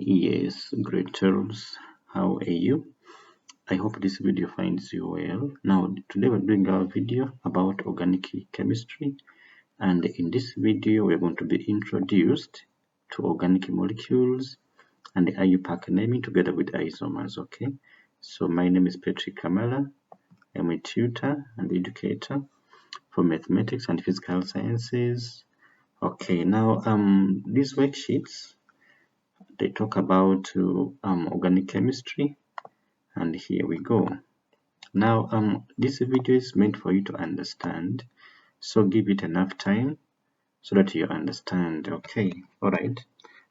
Yes, great Charles. How are you? I hope this video finds you well. Now, today we're doing our video about organic chemistry, and in this video, we're going to be introduced to organic molecules and the IUPAC naming together with isomers. Okay, so my name is Patrick Kamala. I'm a tutor and educator for mathematics and physical sciences. Okay, now these worksheets they talk about organic chemistry, and here we go. Now this video is meant for you to understand, so give it enough time so that you understand. Okay, all right.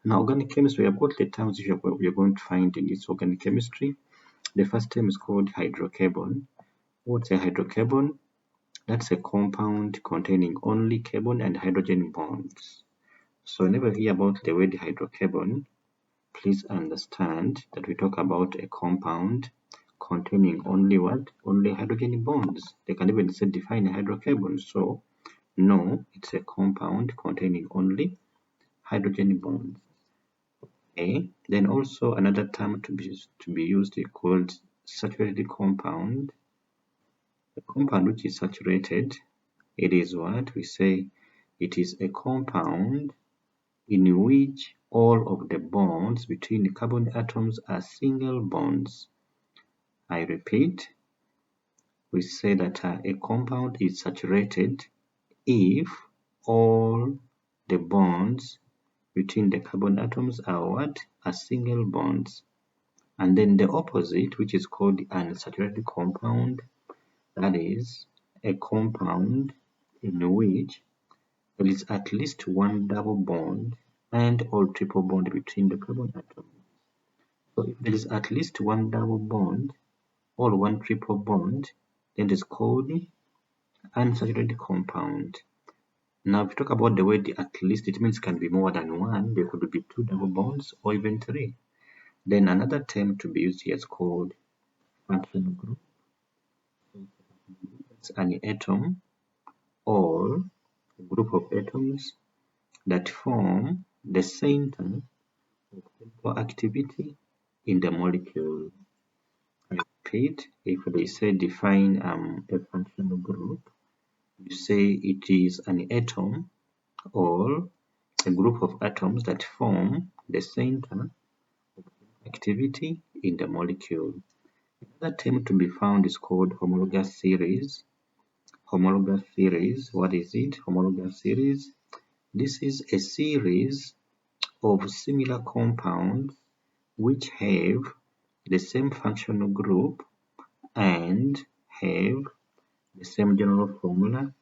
Now organic chemistry, we have got the terms we are going to find in this organic chemistry. The first term is called hydrocarbon. What's a hydrocarbon? That's a compound containing only carbon and hydrogen bonds. So whenever you hear about the word hydrocarbon, please understand that we talk about a compound containing only what? Only hydrogen bonds. They can even say define a hydrocarbon. So no, it's a compound containing only hydrogen bonds. Okay. Then also another term to be used is called saturated compound. A compound which is saturated, it is what we say it is a compound in which all of the bonds between the carbon atoms are single bonds. I repeat, we say that a compound is saturated if all the bonds between the carbon atoms are what? Are single bonds. And then the opposite, which is called the unsaturated compound, that is a compound in which there is at least one double bond and or triple bond between the carbon atoms. So if there is at least one double bond or one triple bond, then it is called unsaturated compound. Now, if you talk about the word at least, it means it can be more than one. There could be two double bonds or even three. Then another term to be used here is called functional group. It's an atom or a group of atoms that form the center of chemical activity in the molecule. I repeat, if they say define a functional group, you say it is an atom or a group of atoms that form the center of activity in the molecule. Another term to be found is called homologous series. Homologous series, what is it? Homologous series. This is a series of similar compounds which have the same functional group and have the same general formula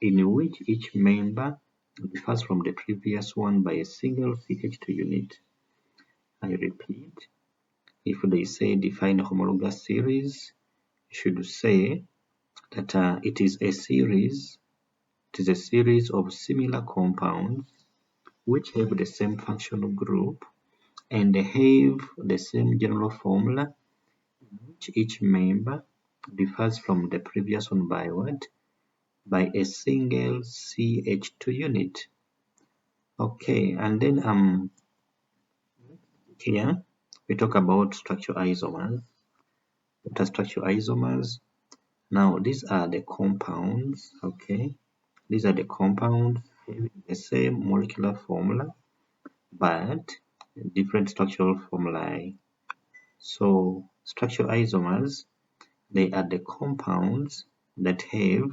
in which each member differs from the previous one by a single CH2 unit. I repeat, if they say define a homologous series, you should say that it is a series of similar compounds which have the same functional group and have the same general formula in which each member differs from the previous one by what? By a single CH2 unit. Okay, and then here we talk about structure isomers. What are structure isomers? Now these are the compounds, okay? These are the compounds having the same molecular formula but different structural formulae. So structure isomers, they are the compounds that have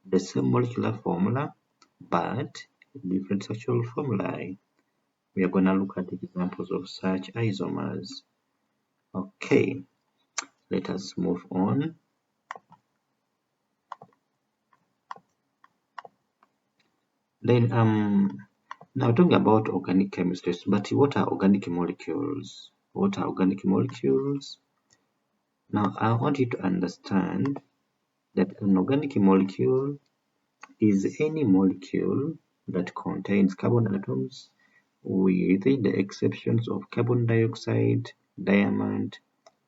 the same molecular formula but different structural formulae. We are going to look at examples of such isomers. Okay, let us move on. Then now talking about organic chemistry, but what are organic molecules? What are organic molecules? Now I want you to understand that an organic molecule is any molecule that contains carbon atoms with the exceptions of carbon dioxide, diamond,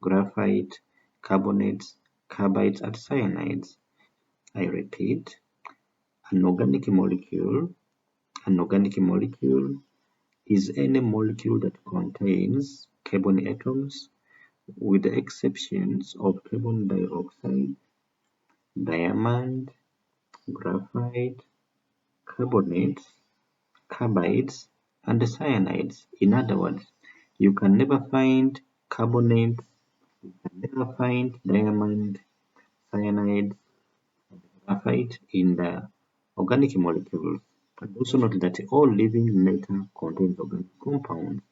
graphite, carbonates, carbides, and cyanides. I repeat, an organic molecule is any molecule that contains carbon atoms, with the exceptions of carbon dioxide, diamond, graphite, carbonates, carbides, and cyanides. In other words, you can never find carbonates, you can never find diamond, cyanide, graphite in the organic molecules. And also note that all living matter contains organic compounds.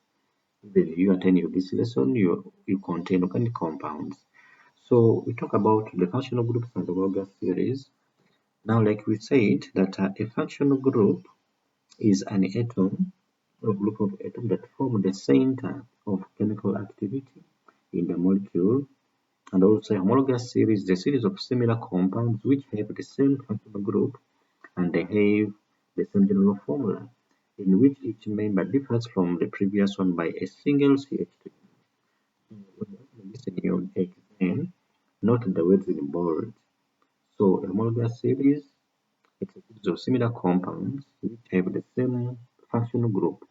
Even if you attend this lesson, you contain organic compounds. So we talk about the functional groups and the homologous series. Now, like we said, that a functional group is an atom or group of atoms that form the center of chemical activity in the molecule. And also a homologous series, the series of similar compounds which have the same functional group and they have the same general formula, in which each member differs from the previous one by a single CH2. When this in your exam, note the words in bold. So a homologous series, it's a series of similar compounds which have the same functional group.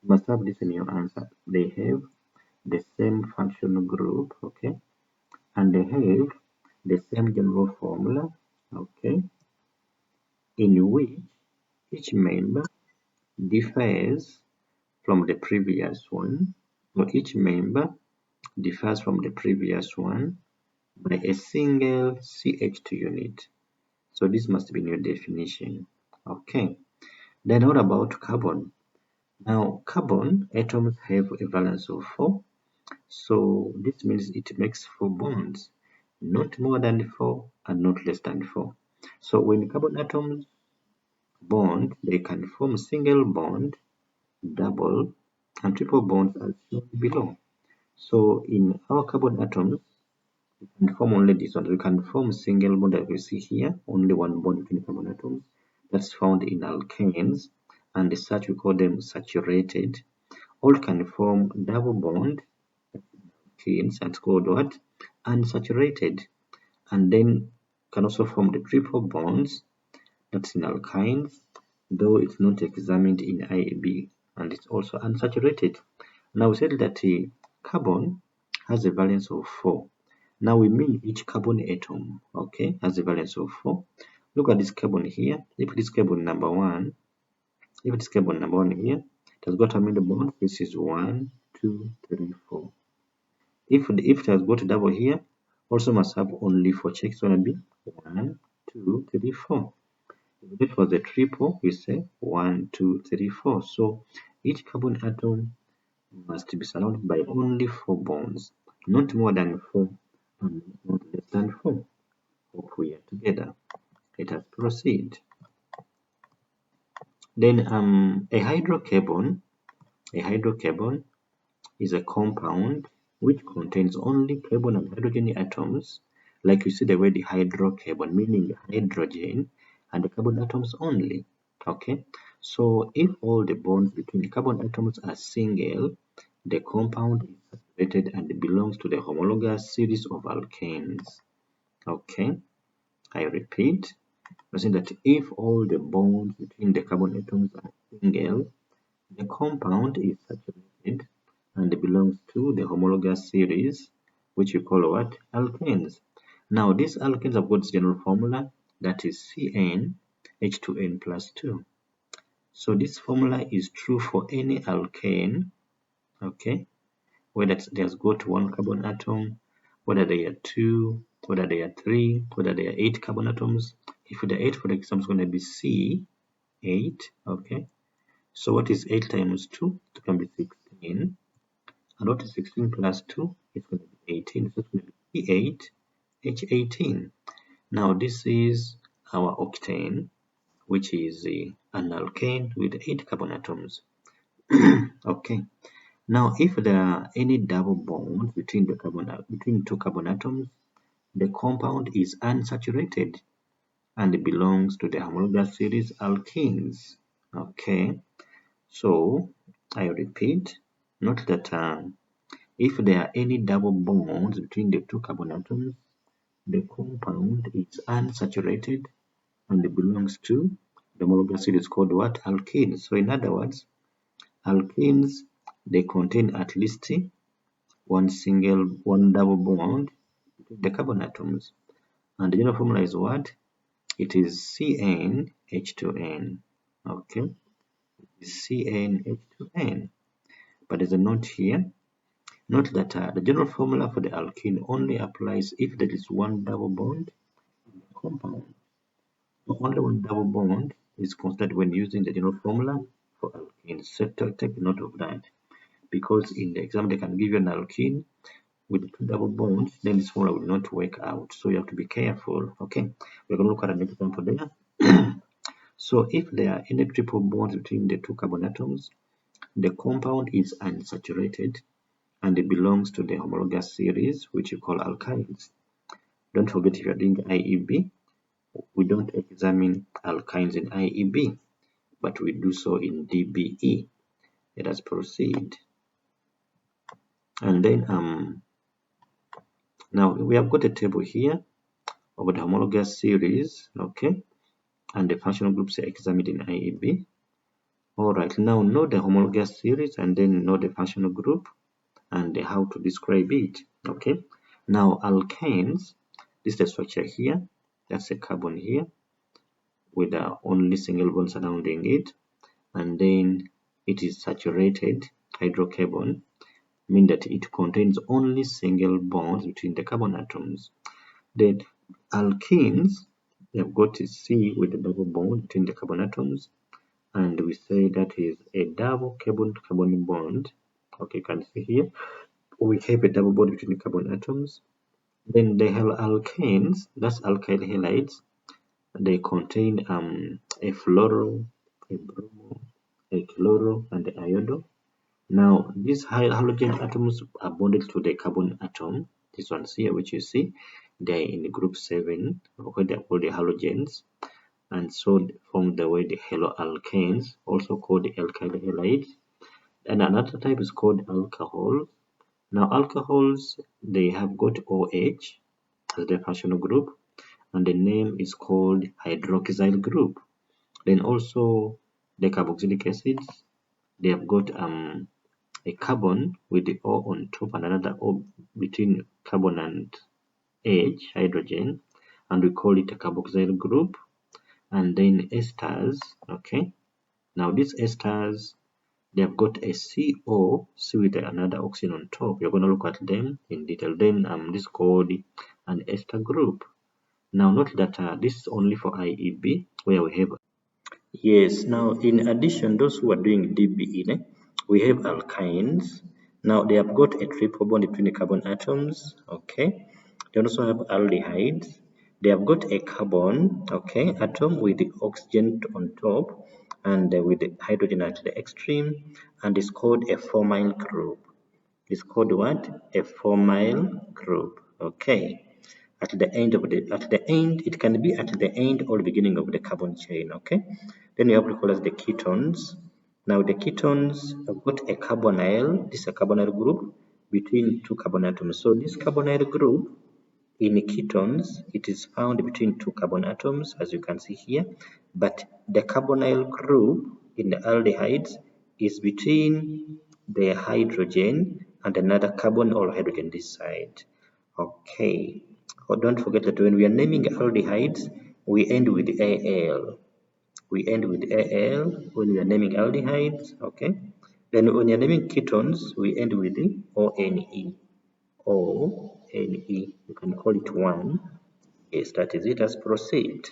You must have this in your answer. They have the same functional group, okay, and they have the same general formula, okay, in which each member differs from the previous one. So each member differs from the previous one by a single CH2 unit. So this must be your definition. Okay. Then what about carbon? Now carbon atoms have a valence of 4. So this means it makes 4 bonds, not more than 4 and not less than 4. So when carbon atoms bond, they can form single bond, double, and triple bonds as shown below. So in our carbon atoms, we can form only this one. We can form single bond that we see here, only one bond between carbon atoms. That's found in alkanes, and as such we call them saturated. All can form double bond, alkanes, and called what? Unsaturated. And then can also form the triple bonds, that's in alkynes, though it's not examined in IAB, and it's also unsaturated. Now we said that carbon has a valence of 4. Now we mean each carbon atom, okay, has a valence of 4. Look at this carbon here. If this carbon number 1, if this carbon number 1 here, it has got how many bonds? This is 1, 2, 3, 4. If it has got a double here, also must have only 4 checks. It's going to be 1, 2, 3, 4. If it was a triple, we say 1, 2, 3, 4. So each carbon atom must be surrounded by only 4 bonds, not more than 4 and not less than 4. Hope we are together. Let us proceed. Then a hydrocarbon is a compound which contains only carbon and hydrogen atoms. Like you see the word hydrocarbon, meaning hydrogen and the carbon atoms only. Okay, so if all the bonds between carbon atoms are single, the compound is separated and belongs to the homologous series of alkanes. Okay, I repeat, we're saying that if all the bonds between the carbon atoms are single, the compound is saturated and belongs to the homologous series, which we call what? Alkanes. Now, these alkanes have got its general formula, that is CN H2N plus 2. So this formula is true for any alkane, okay, whether there's got 1 carbon atom, whether they are 2, whether they are 3, whether they are 8 carbon atoms. If they're 8, for example, it's going to be C8, okay. So what is 8 times 2? It can be 16. And what is 16 plus 2? It's going to be 18. So it's going to be C8H18. Now this is our octane, which is an alkane with 8 carbon atoms. Okay. Now if there are any double bonds between between 2 carbon atoms, the compound is unsaturated and belongs to the homologous series alkenes. Okay. So I repeat, note that if there are any double bonds between the 2 carbon atoms, the compound is unsaturated and belongs to the homologous series called what? Alkene. So in other words, Alkenes, they contain at least one double bond between the carbon atoms. And the general formula is what? It is CnH2n. Okay, it's CnH2n. But there's a note here. Note that the general formula for the alkene only applies if there is one double bond in the compound. So only one double bond is considered when using the general formula for alkenes. So take note of that, because in the exam they can give you an alkene with two double bonds, then this formula will not work out. So you have to be careful. Okay, we're going to look at an example there. So if there are any triple bonds between the two carbon atoms, the compound is unsaturated and it belongs to the homologous series, which you call alkynes. Don't forget, if you're doing IEB, we don't examine alkynes in IEB, but we do so in DBE. Let us proceed. And then now we have got a table here of the homologous series, okay, and the functional groups are examined in IEB. Alright, now know the homologous series and then know the functional group and how to describe it. Okay, now alkanes, this is the structure here. That's a carbon here with only single bond surrounding it, and then it is saturated hydrocarbon, meaning that it contains only single bonds between the carbon atoms. The alkenes, they've got a C with a double bond between the carbon atoms, and we say that is a double carbon bond. Okay, you can see here we have a double bond between the carbon atoms. Then the alkanes, that's alkyl halides, they contain a fluoro, a bromo, a chloro, and the iodo. Now these halogen atoms are bonded to the carbon atom. This one's here, which you see, they're in group 7, where they're called the halogens, and so form the way the haloalkanes, also called the alkyl halides. And another type is called alcohol. Now alcohols, they have got OH as the functional group, and the name is called hydroxyl group. Then also the carboxylic acids, they have got a carbon with the O on top and another O between carbon and H, hydrogen, and we call it a carboxyl group. And then esters, okay, now these esters, they've got a CO, C with another oxygen on top. You're going to look at them in detail. Then this is called an ester group. Now note that this is only for IEB, where we have, yes, now in addition, those who are doing DBE, we have alkynes. Now they have got a triple bond between the carbon atoms, okay. They also have aldehydes. They have got a carbon, okay, atom with the oxygen on top and with the hydrogen at the extreme, and it's called a formyl group. It's called what? A formyl group. Okay. At the end, it can be at the end or the beginning of the carbon chain. Okay. Then you have to call us the ketones. Now the ketones have got a carbonyl. This is a carbonyl group between two carbon atoms. So this carbonyl group in ketones, it is found between two carbon atoms, as you can see here, but the carbonyl group in the aldehydes is between the hydrogen and another carbon or hydrogen this side. Okay, don't forget that when we are naming aldehydes, we end with Al. We end with Al when we are naming aldehydes, okay? Then when you're naming ketones, we end with the ONE. ONE, you can call it 1. Yes, that is it. Let's proceed.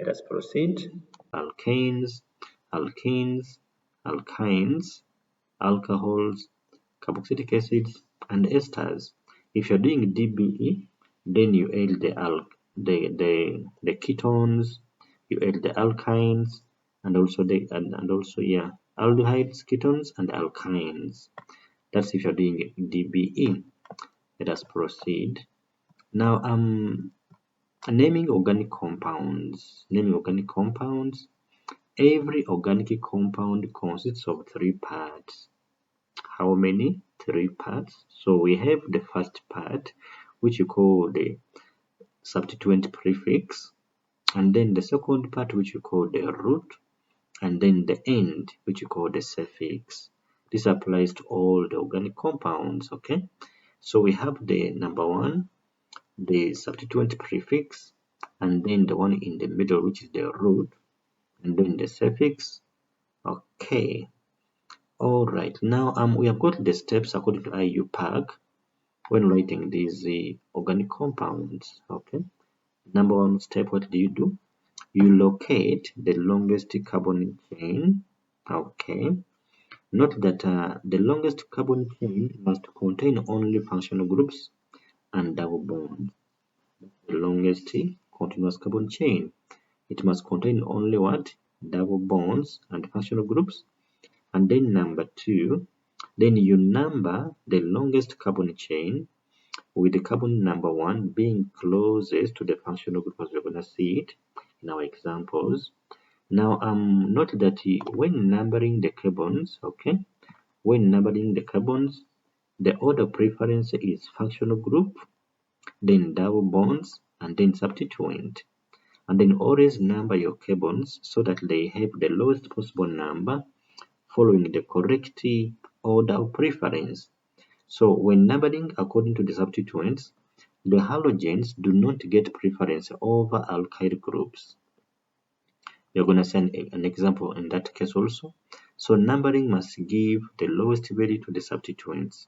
Let us proceed. Alkanes, alkenes, alkynes, alcohols, carboxylic acids, and esters. If you're doing DBE, then you add the ketones, you add the alkynes, and also aldehydes, ketones, and alkynes. That's if you're doing DBE. Let us proceed. Now, naming organic compounds. Naming organic compounds. Every organic compound consists of 3 parts. How many? 3 parts. So we have the first part, which you call the substituent prefix, and then the second part, which you call the root, and then the end, which you call the suffix. This applies to all the organic compounds. Okay, so we have the number one, the substituent prefix, and then the one in the middle, which is the root, and then the suffix. Okay, all right. Now we have got the steps according to IUPAC when writing these organic compounds. Okay, number one step, what do? You locate the longest carbon chain. Okay, note that the longest carbon chain must contain only functional groups and double bonds. The longest continuous carbon chain, it must contain only what? Double bonds and functional groups. And then number two, then you number the longest carbon chain with the carbon number one being closest to the functional group as we're going to see it in our examples. Now, note that when numbering the carbons, okay, when numbering the carbons, the order preference is functional group, then double bonds, and then substituent. And then always number your carbons so that they have the lowest possible number following the correct order of preference. So when numbering according to the substituents, the halogens do not get preference over alkyl groups. We're going to send an example in that case also. So numbering must give the lowest value to the substituents.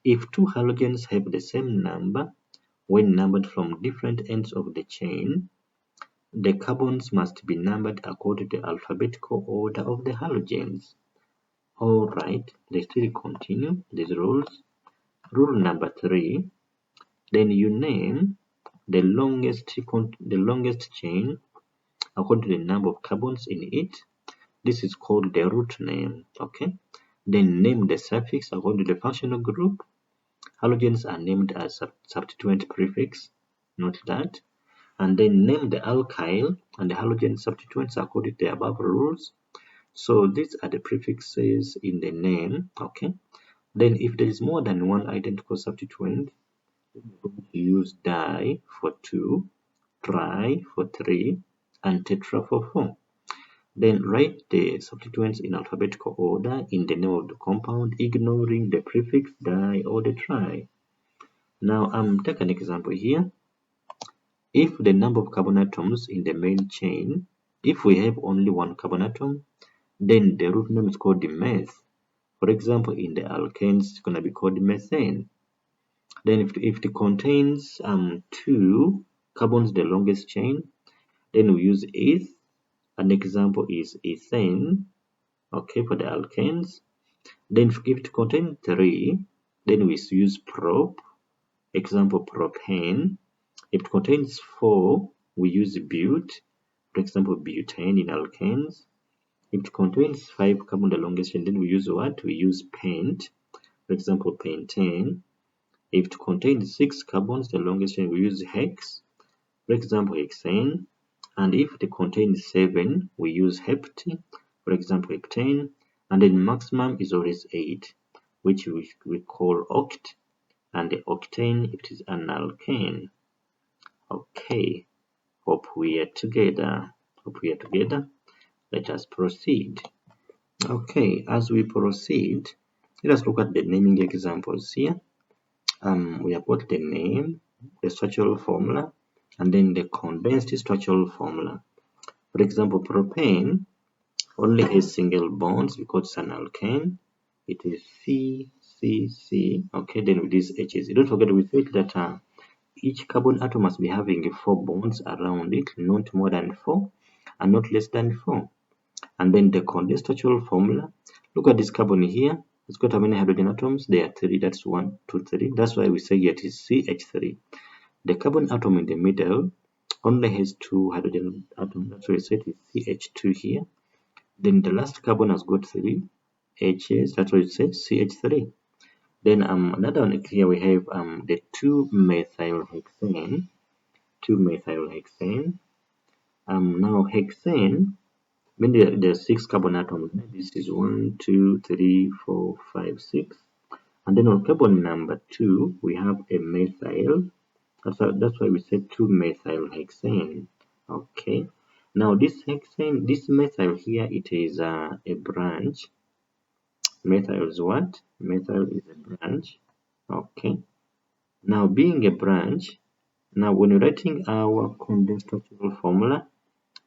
If two halogens have the same number, when numbered from different ends of the chain, the carbons must be numbered according to the alphabetical order of the halogens. Alright, let's still continue these rules. Rule number 3, then you name the longest chain according to the number of carbons in it. This is called the root name. Okay, then name the suffix according to the functional group. Halogens are named as substituent prefix, note that. And then name the alkyl and the halogen substituents according to the above rules. So these are the prefixes in the name. Okay, then if there is more than one identical substituent, we're going to use di for 2, tri for 3, and tetra for 4. Then write the substituents in alphabetical order in the name of the compound, ignoring the prefix di or the tri. Now take an example here. If the number of carbon atoms in the main chain, if we have only one carbon atom, then the root name is called the meth. For example, in the alkanes, it's going to be called methane. Then if it contains 2 carbons, the longest chain, then we use eth. An example is ethane, okay, for the alkanes. Then if it contains 3, then we use prop, example propane. If it contains 4, we use but, for example butane in alkanes. If it contains 5 carbon, the longest chain, then we use what? We use pent, for example pentane. If it contains 6 carbons, the longest chain, we use hex, for example hexane. And if it contains 7, we use hept, for example heptane. And then maximum is always 8, which we call oct, and the octane, it is an alkane. Okay, hope we are together. Let us proceed. Okay, as we proceed, let us look at the naming examples here. We have got the name, the structural formula, and then the condensed structural formula. For example, propane only has single bonds because it's an alkane. It is C. Okay, then with these H's. Don't forget we said that each carbon atom must be having 4 bonds around it, not more than 4 and not less than 4. And then the condensed structural formula. Look at this carbon here. It's got how many hydrogen atoms? There are 3. That's 1, 2, 3. That's why we say it is CH3. The carbon atom in the middle only has 2 hydrogen atoms. That's why we say it is CH2 here. Then the last carbon has got 3 H's. That's why it says CH3. Then another one here we have the 2-methylhexane. 2-methylhexane. Now hexane, when there are 6 carbon atoms, this is 1, 2, 3, 4, 5, 6. And then on carbon number 2, we have a methyl. That's why we said 2-methylhexane. Okay. Now this hexane, this methyl here, it is a branch Methyl is what? Methyl is a branch. Okay. Now, being a branch, now when you're writing our condensed structural formula,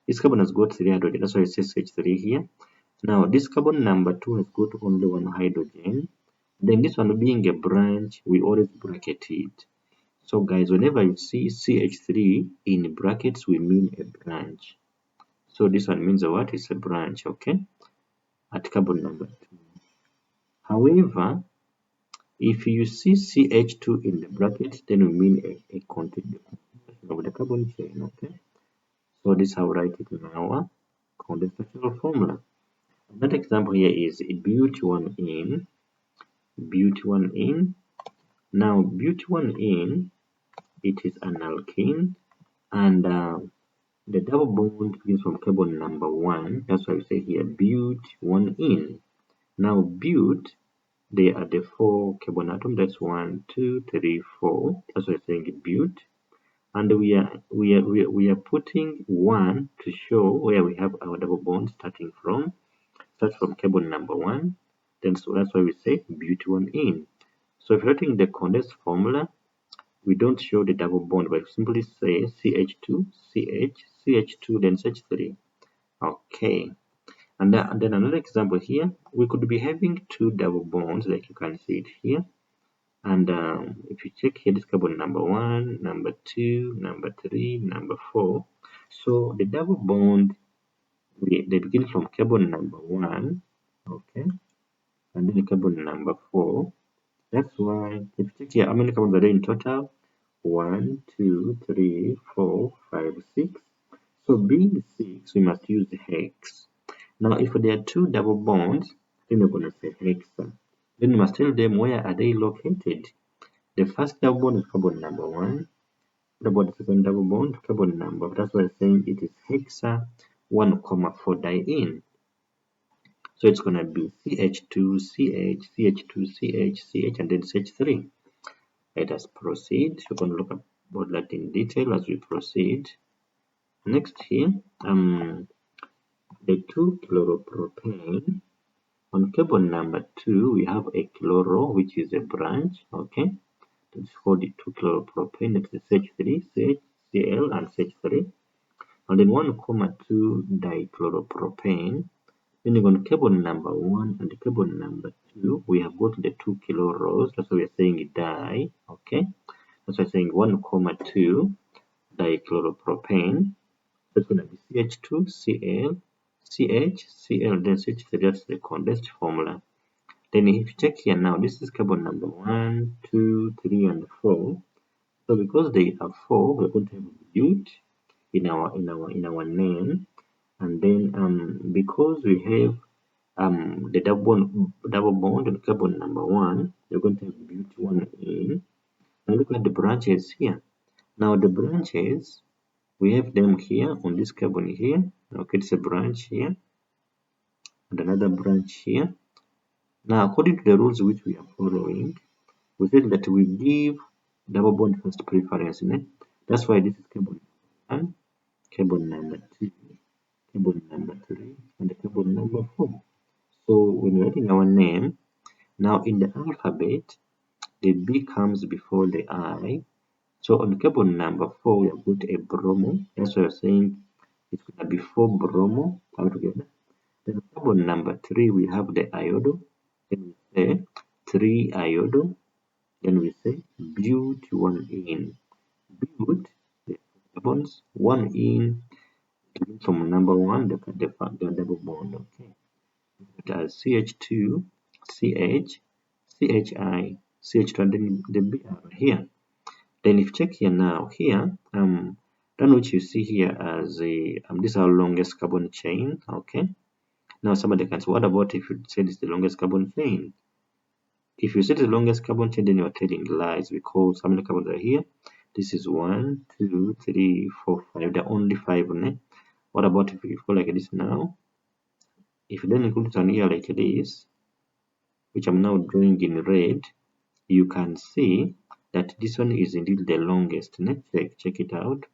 this carbon has got 3 hydrogen. That's why it says H3 here. Now, this carbon number 2 has got only 1 hydrogen. Then this one being a branch, we always bracket it. So guys, whenever you see CH3 in brackets, we mean a branch. So this one means what? It's a branch, okay? At carbon number 2. However, if you see CH2 in the bracket, then we mean a continuation of the carbon chain, okay? So this is how we write it in our condensed structural formula. Another example here is butene. Butene. Now, butene, it is an alkene, and the double bond begins from carbon number 1. That's why we say here butene. Now, but, they are the 4 carbon atoms. That's 1, 2, 3, 4. That's why we're saying but. And we are putting 1 to show where we have our double bond starting from. Start from carbon number 1. Then so that's why we say butene. So if you're writing the condensed formula, we don't show the double bond, but simply say CH2, CH, CH2, then CH3. Okay. And then another example here, we could be having 2 double bonds, like you can see it here. And if you check here, this carbon number 1, number 2, number 3, number 4. So the double bond, they begin from carbon number 1, okay, and then carbon number 4. That's why, if you check here, how many carbons are there in total? 1, 2, 3, 4, 5, 6. So being 6, we must use hex. Now, if there are 2 double bonds, then we're going to say hexa. Then we must tell them where are they located. The first double bond is carbon number 1. What about the second double bond? Carbon number. That's why I'm saying it is hexa 1,4-diene. So it's going to be CH2, CH, CH2, CH, CH, and then CH3. Let us proceed. We're going to look about that in detail as we proceed. Next here, the 2-chloropropane. On carbon number 2, we have a chloro, which is a branch, okay? That's called the 2-chloropropane. That's the CH3, CH, Cl, and CH3. And then 1,2 dichloropropane. Then on carbon number 1 and carbon number 2, we have got the 2 chloros. That's why we are saying di, okay? That's why we're saying 1,2 dichloropropane. That's going to be CH2, Cl, CH, Cl, then CH3. That's the condensed formula. Then if you check here now, this is carbon number 1, 2, 3, and 4. So because they are 4, we're going to have but in our name. And then because we have the double bond on carbon number 1, we're going to have but1 Now look at the branches here. Now the branches, we have them here on this carbon here. Okay, it's a branch here and another branch here. Now according to the rules which we are following, we said that we give double bond first preference. That's why this is carbon 1, carbon number 2, carbon number 3, and carbon number 4. So when we're writing our name, now in the alphabet, the B comes before the I. So on carbon number 4, we have got a bromo. That's why we're saying it's going to be 4 bromo altogether. Then carbon number 3, we have the iodo. Then we say 3 iodo. Then we say but1. But, the carbons, 1 from number 1, the double bond, okay. As CH2, CH, CHI, CH2, and then the Br here. Then if you check here now, here, then which you see here as a, this is our longest carbon chain, okay. Now somebody can say, what about if you say this is the longest carbon chain? If you say the longest carbon chain, then you are telling lies, because how many carbons are here? This is 1, 2, 3, 4, 5. There are only 5 on it. What about if you go like this now? If you then include it on here like this, which I'm now drawing in red, you can see that this one is indeed the longest. Check it out.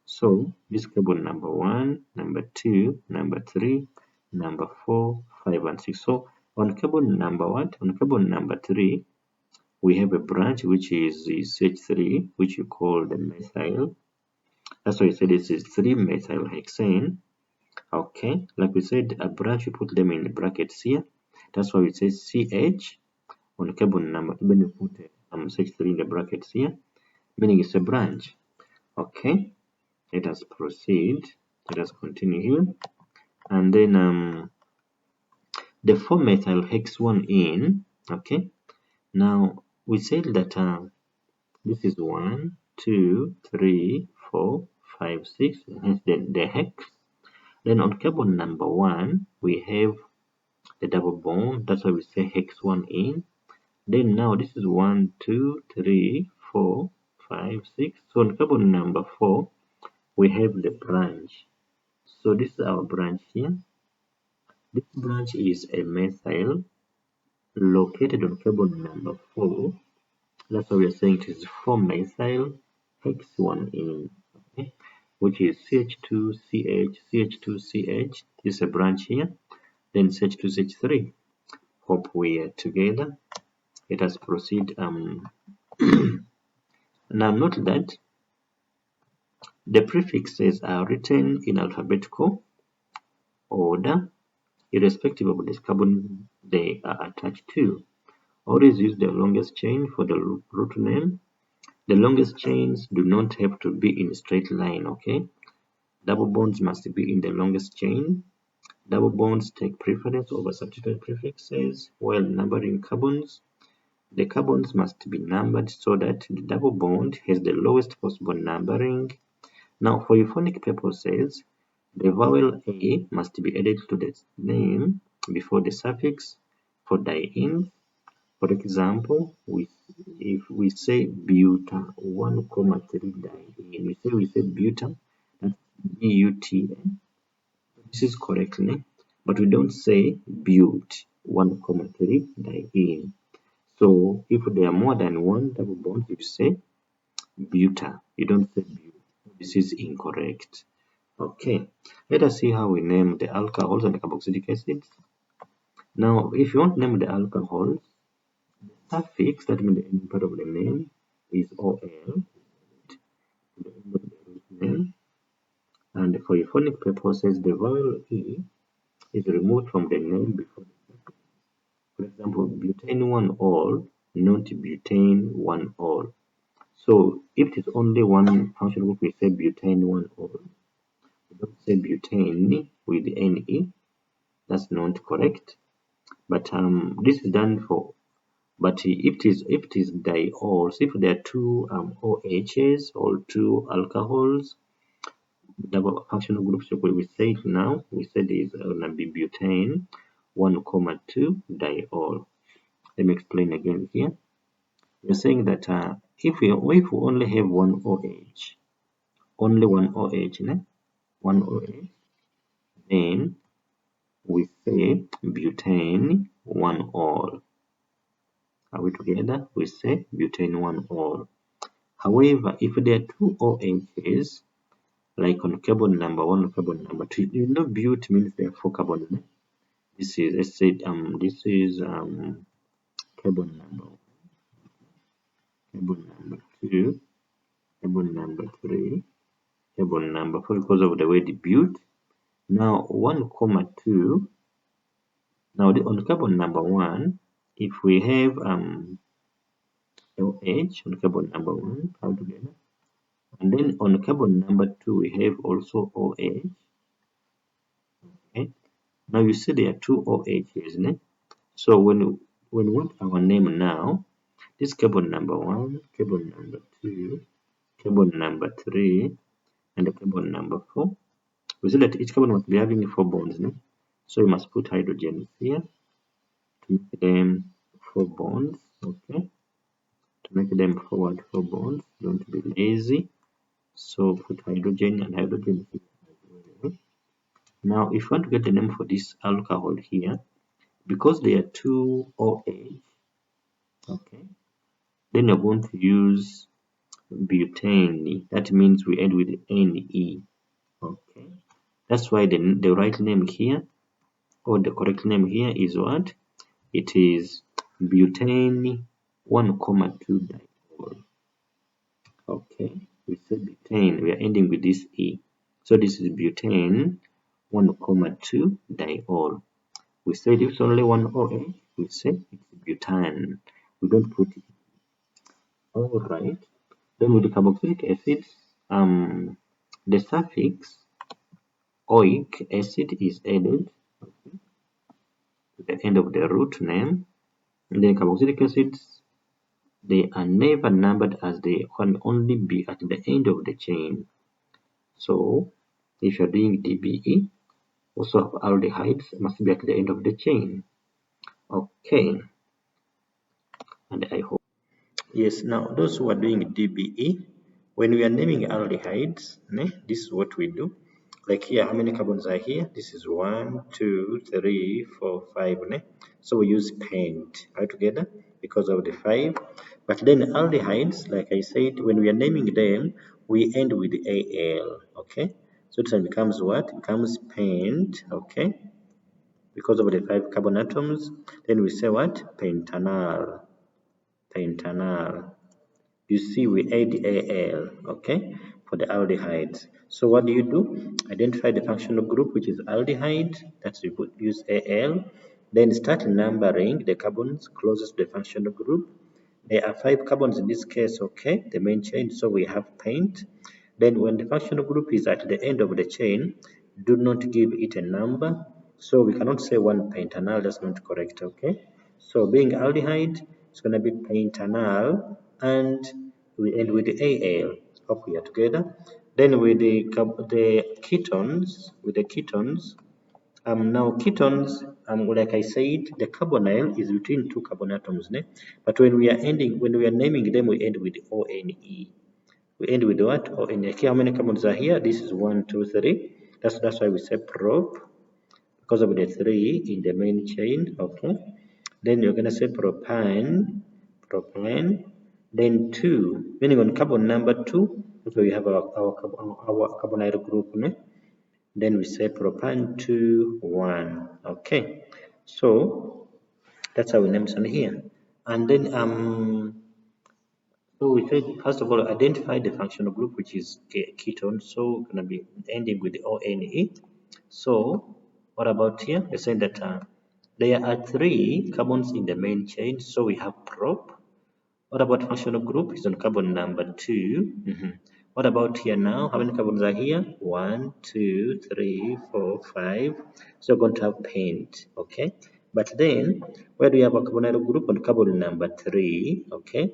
So this carbon number 1, number 2, number 3, number 4, 5, and 6. So On carbon number what? On carbon number 3, we have a branch which is the CH3, which you call the methyl. That's why I said this is 3-methylhexane. Okay, like we said, a branch, we put them in the brackets here. That's why we say CH on carbon number. Then we put CH3 in the brackets here, meaning it's a branch. Okay, let us proceed. Let us continue here. And then the 4-methylhexane. Okay, now we said that this is 1, 2, 3, 4, 5, 6, hence the hex. Then on carbon number 1, we have the double bond. That's why we say hex 1 in. Then now this is 1, 2, 3, 4, 5, 6. So on carbon number 4, we have the branch. So this is our branch here. This branch is a methyl located on carbon number 4. That's why we are saying it is 4-methyl hex 1 in, okay, which is CH2CH, CH2CH. This is a branch here. Then CH2CH3. Hope we are together. Let us proceed. Now note that the prefixes are written in alphabetical order, irrespective of the carbon they are attached to. Always use the longest chain for the root name. The longest chains do not have to be in a straight line, okay? Double bonds must be in the longest chain. Double bonds take preference over substituted prefixes while numbering carbons. The carbons must be numbered so that the double bond has the lowest possible numbering. Now, for euphonic purposes, the vowel A must be added to the name before the suffix for die-ins. For example, if we say buta 1,3 die-in, we say buta, that's B-U-T-A. This is correctly, but we don't say but 1,3 die-in. So if there are more than one double bond, you say buta. You don't say but. This is incorrect. Okay, let us see how we name the alcohols and the carboxylic acids. Now, if you want to name the alcohols, the suffix, that means the ending part of the name, is OL, the end of the name. And for euphonic purposes, the vowel E is removed from the name before the suffix. For example, butane 1-ol, not butane 1-ol. So if it is only one functional group, we say butane 1-ol. We don't say butane with NE. That's not correct. But this is done for. But if it is diols, if there are two OHs or two alcohols, double functional groups, we say it now. We said it's gonna be butane 1,2 diol. Let me explain again here. We're saying that if we only have one OH, only one OH, one OH, then we say butane 1-ol. Are we together? We say butane 1-ol. However, if there are two OHs, like on carbon number 1 and carbon number 2, you know but means there are 4 carbons. This is, let's say, this is carbon number 1, carbon number 2, carbon number 3, carbon number 4 because of the way the but. Now 1,2. Now on carbon number 1, if we have OH on carbon number 1, how together? And then on carbon number 2, we have also OH. Okay. Now you see there are two OHs, isn't it? So when we want our name now, this carbon number 1, carbon number 2, carbon number 3, and the carbon number 4. We see that each carbon must be having 4 bonds, no? So we must put hydrogens here to make them 4 bonds, okay? To make them forward 4 bonds, don't be lazy. So put hydrogen and hydrogen here as well. Now, if you want to get the name for this alcohol here, because there are two OH, okay, then you're going to use butane. That means we end with Ne. Okay, that's why the right name here, or the correct name here is what? It is butane 1,2 diol. Okay, we said butane, we are ending with this E. So this is butane 1,2 diol. We said if it's only one OH, we say it's butane. We don't put it. Alright. Then with the carboxylic acids, the suffix oic acid is added to the end of the root name. And then carboxylic acids, they are never numbered as they can only be at the end of the chain. So if you're doing DBE, also aldehydes must be at the end of the chain. Okay. And I hope. Yes, now those who are doing DBE, when we are naming aldehydes, this is what we do. Like here, how many carbons are here? This is 1, 2, 3, 4, 5. So we use pent right together because of the 5. But then aldehydes, like I said, when we are naming them, we end with AL. Okay, so this one becomes what? It becomes pent. Okay, because of the 5 carbon atoms. Then we say what? Pentanal. Pentanal. You see, we add Al, okay, for the aldehydes. So what do? Identify the functional group, which is aldehyde. That's you could use Al. Then start numbering the carbons closest to the functional group. There are 5 carbons in this case, okay, the main chain. So we have pent. Then when the functional group is at the end of the chain, do not give it a number. So we cannot say 1 pentanal, that's not correct, okay? So being aldehyde, it's going to be pentanal, and we end with the Al. Hope we are together. Then with the ketones, now ketones, like I said, the carbonyl is between 2 carbon atoms, but when we are naming them, we end with ONE. We end with what? ONE. Okay, how many carbons are here? This is 1, 2, 3. That's why we say prop, because of the 3 in the main chain. Okay. Then you're gonna say propane, then 2, meaning on carbon number 2. So we have our carbonyl group, then we say propane 2, 1. Okay, so that's how we name it here. And then so we said first of all identify the functional group, which is ketone. So gonna be ending with the ONE. So what about here? They say that there are 3 carbons in the main chain. So we have prop. What about functional group? Is on carbon number 2. What about here now? How many carbons are here? 1, 2, 3, 4, 5. So we're going to have pent, okay? But then, where do we have a carbonyl group? On carbon number 3, okay?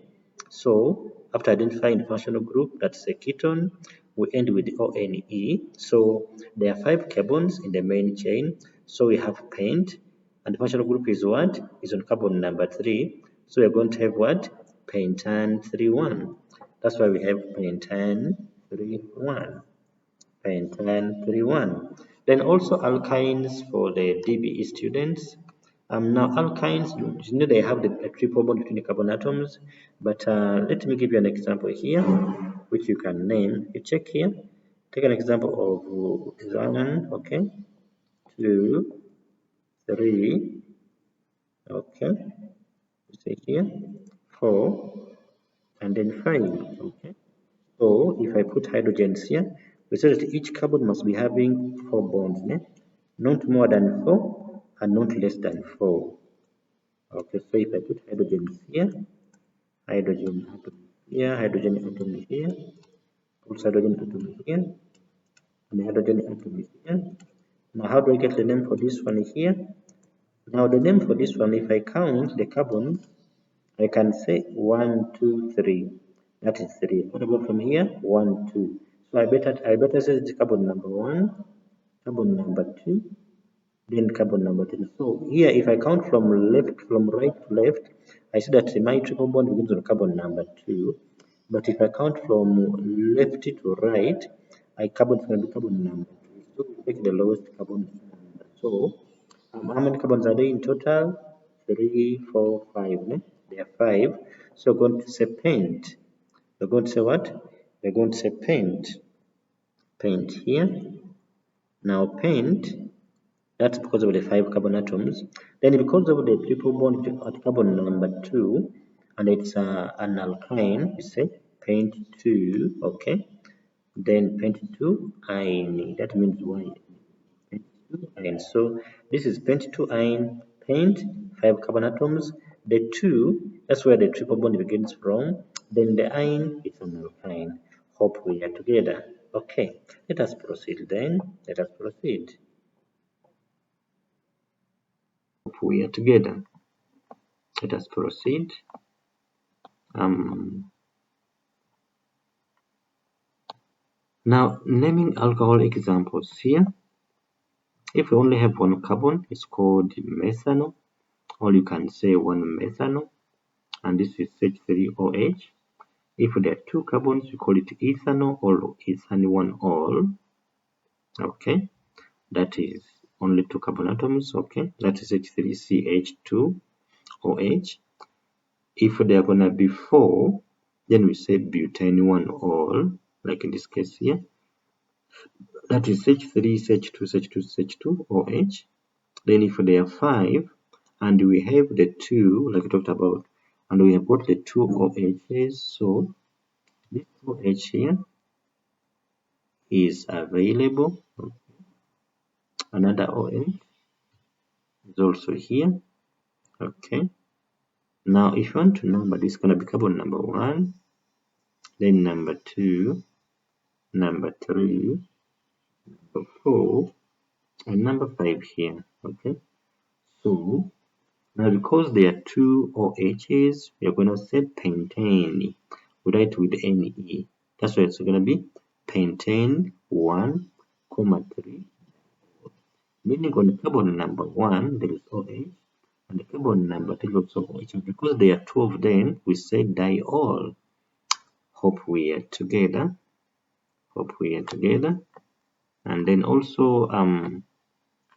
So after identifying the functional group, that's a ketone, we end with the ONE. So there are 5 carbons in the main chain. So we have pent, and the functional group is what? Is on carbon number 3. So we're going to have what? Pentane 3,1. That's why we have pentane 3,1. Pentane 3,1. Then also alkynes for the DBE students. Now alkynes, you know they have a triple bond between the carbon atoms, but let me give you an example here, which you can name. You check here. Take an example of 1, okay, 2, 3, okay. You see here, 4, and then 5, okay. So if I put hydrogens here, we say that each carbon must be having 4 bonds, not more than 4 and not less than 4. Okay, so if I put hydrogens here, hydrogen atom here, hydrogen atom here, also hydrogen atom here, and hydrogen atom here. Now how do I get the name for this one here? Now the name for this one, if I count the carbons, I can say 1, 2, 3. That is 3. What about from here? 1, 2. So I better say it's carbon number 1, carbon number 2, then carbon number 3. So here, if I count from right to left, I see that my triple bond begins on carbon number 2. But if I count from left to right, carbon is going to be carbon number 3. So we take the lowest carbon number. So how many carbons are there in total? 3, 4, 5. There are 5. So we're going to say pent. We're going to say what? We're going to say pent. Pent here. Now pent. That's because of the 5 carbon atoms. Then because of the triple bond at carbon number 2, and it's an alkyne, we say pent2, okay? Then pent2 ion, that means why? Pent2 ion. So this is pent2 ion, pent, 5 carbon atoms. The 2, that's where the triple bond begins from. Then the ion is an alkyne. Hope we are together. Okay, let us proceed then. Let us proceed. Hope we are together. Let us proceed. Now, naming alcohol examples here. If we only have one carbon, it's called methanol, or you can say one methanol, and this is H3OH. If there are two carbons, we call it ethanol or ethanol. Okay, that is only two carbon atoms. Okay, that is H3CH2OH. If there are gonna be four, then we say butanol, like in this case here. That is H3CH2CH2OH. Then if there are 5 and we have the 2 like we talked about, and we have got the 2 OHs, so this OH here is available. Another OH is also here. Okay. Now if you want to number, this is going to be carbon number 1, then number 2, number 3, number 4, and number 5 here. Okay. So now because there are two OHs, we are going to say pentane. We write with Ne. That's why it's going to be pentane 1, 3. Meaning on carbon number 1 there is OH, and the carbon number 3 also OH. Because there are two of them, we say diol. Hope we are together. Hope we are together. And then also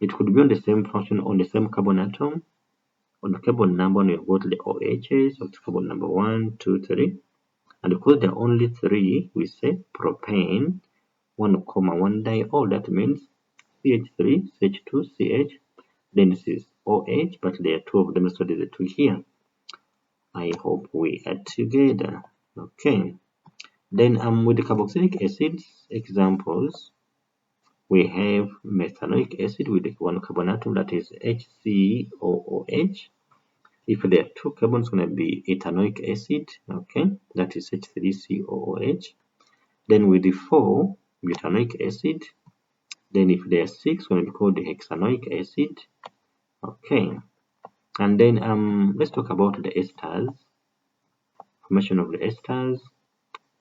it could be on the same function on the same carbon atom. On the carbon number, we have got the OHs of carbon number 1, 2, 3. And because there are only 3, we say propane 1, 1 diol. That means CH3, CH2, CH. Then this is OH, but there are two of them, so there's a 2 here. I hope we are together. Okay. Then with the carboxylic acids examples, we have methanoic acid with one carbon atom, that is HCOOH. If there are two carbons, it's going to be ethanoic acid, okay, that is H3COOH. Then with the 4, butanoic acid. Then if there are 6, it's going to be called the hexanoic acid, okay. And then let's talk about the esters, formation of the esters.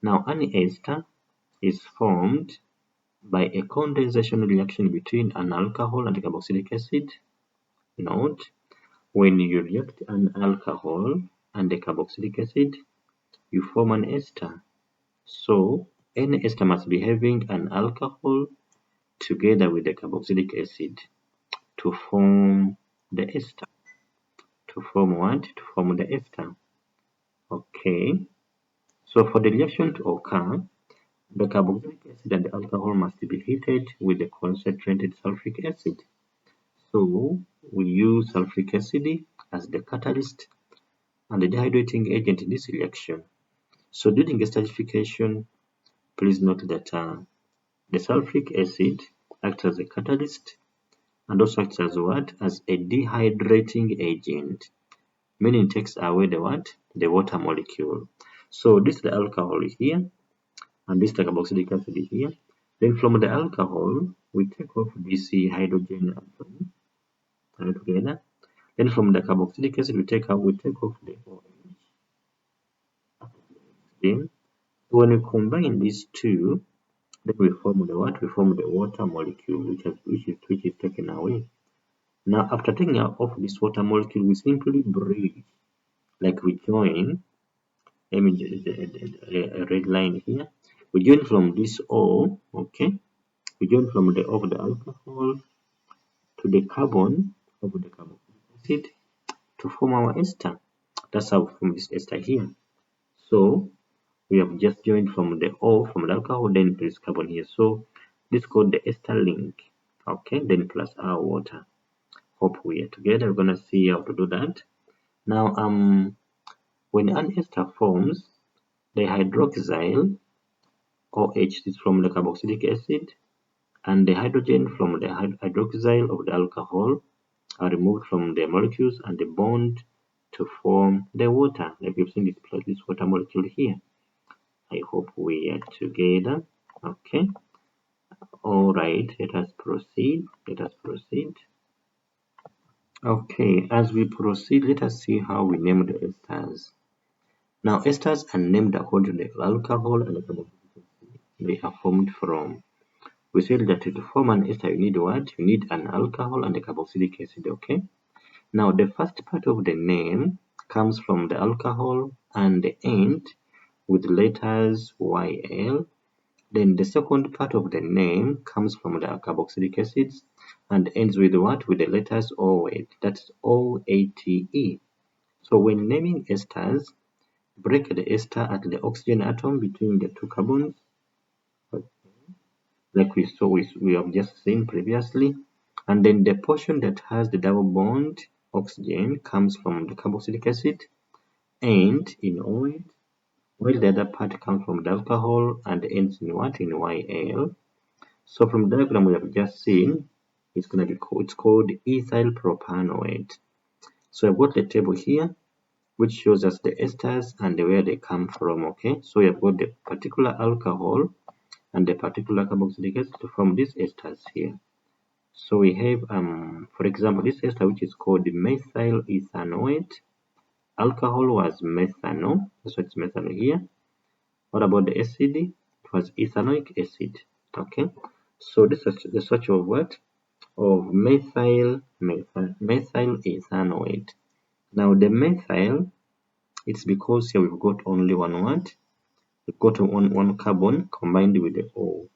Now an ester is formed by a condensation reaction between an alcohol and a carboxylic acid. Note, when you react an alcohol and a carboxylic acid, you form an ester. So any ester must be having an alcohol together with the carboxylic acid to form the ester. To form what? To form the ester. Okay. So for the reaction to occur, the carboxylic acid and the alcohol must be heated with the concentrated sulfuric acid. So we use sulfuric acid as the catalyst and the dehydrating agent in this reaction. So during esterification, please note that the sulfuric acid acts as a catalyst and also acts as what? As a dehydrating agent, meaning it takes away the what? The water molecule. So this is the alcohol here, and this is the carboxylic acid here. Then from the alcohol, we take off this hydrogen atom together. Then from the carboxylic acid, we take off the OH. Then when we combine these two, then we form the what? We form the water molecule, which is taken away. Now after taking off this water molecule, we simply bridge, like we join. Let me a red line here. We join from this O, okay? We join from the O of the alcohol to the carbon of the carboxylic acid to form our ester. That's how we form this ester here. So we have just joined from the O from the alcohol, then there is carbon here. So this is called the ester link. okay, then plus our water. Hope we are together. We're gonna see how to do that. Now, when an ester forms, the hydroxyl OH is from the carboxylic acid, and the hydrogen from the hydroxyl of the alcohol are removed from the molecules and they bond to form the water. Like we've seen this water molecule here. I hope we are together. Okay. All right. Let us proceed. Okay. As we proceed, let us see how we name the esters. Now, esters are named according to the alcohol and the carboxylic acid they are formed from. We said that to form an ester, you need what? You need an alcohol and a carboxylic acid, okay? Now, the first part of the name comes from the alcohol and the end with letters YL. Then the second part of the name comes from the carboxylic acids and ends with what? With the letters OAT. That's OATE. So when naming esters, break the ester at the oxygen atom between the two carbons, like we have just seen previously, and then the portion that has the double bond oxygen comes from the carboxylic acid and in OH, while the other part comes from the alcohol and ends in what? In YL. So from the diagram we have just seen, it's called ethyl propanoate. So I've got the table here which shows us the esters and where they come from. Okay, so we have got the particular alcohol and the particular carboxylic acid from these esters here. So we have, for example, this ester which is called methyl ethanoate. Alcohol was methanol, that's why it's methanol here. What about the acid? It was ethanoic acid. Okay, so this is the structure of what? Of methyl ethanoate. Now the methyl, it's because here we've got only one what? We've got one carbon combined with the O.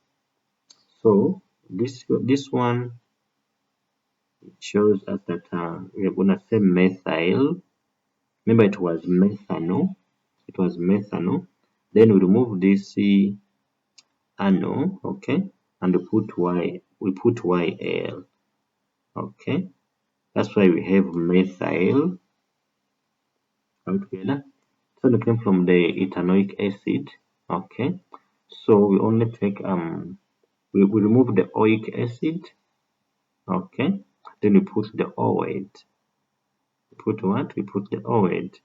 So this one shows us that we're gonna say methyl. Remember it was methanol. Then we remove this ano, okay, and we put YL. Okay, that's why we have methyl altogether. So it came from the ethanoic acid. Okay, so we only take we remove the oic acid. Okay, then we put the OAT. We put what? We put the OAT.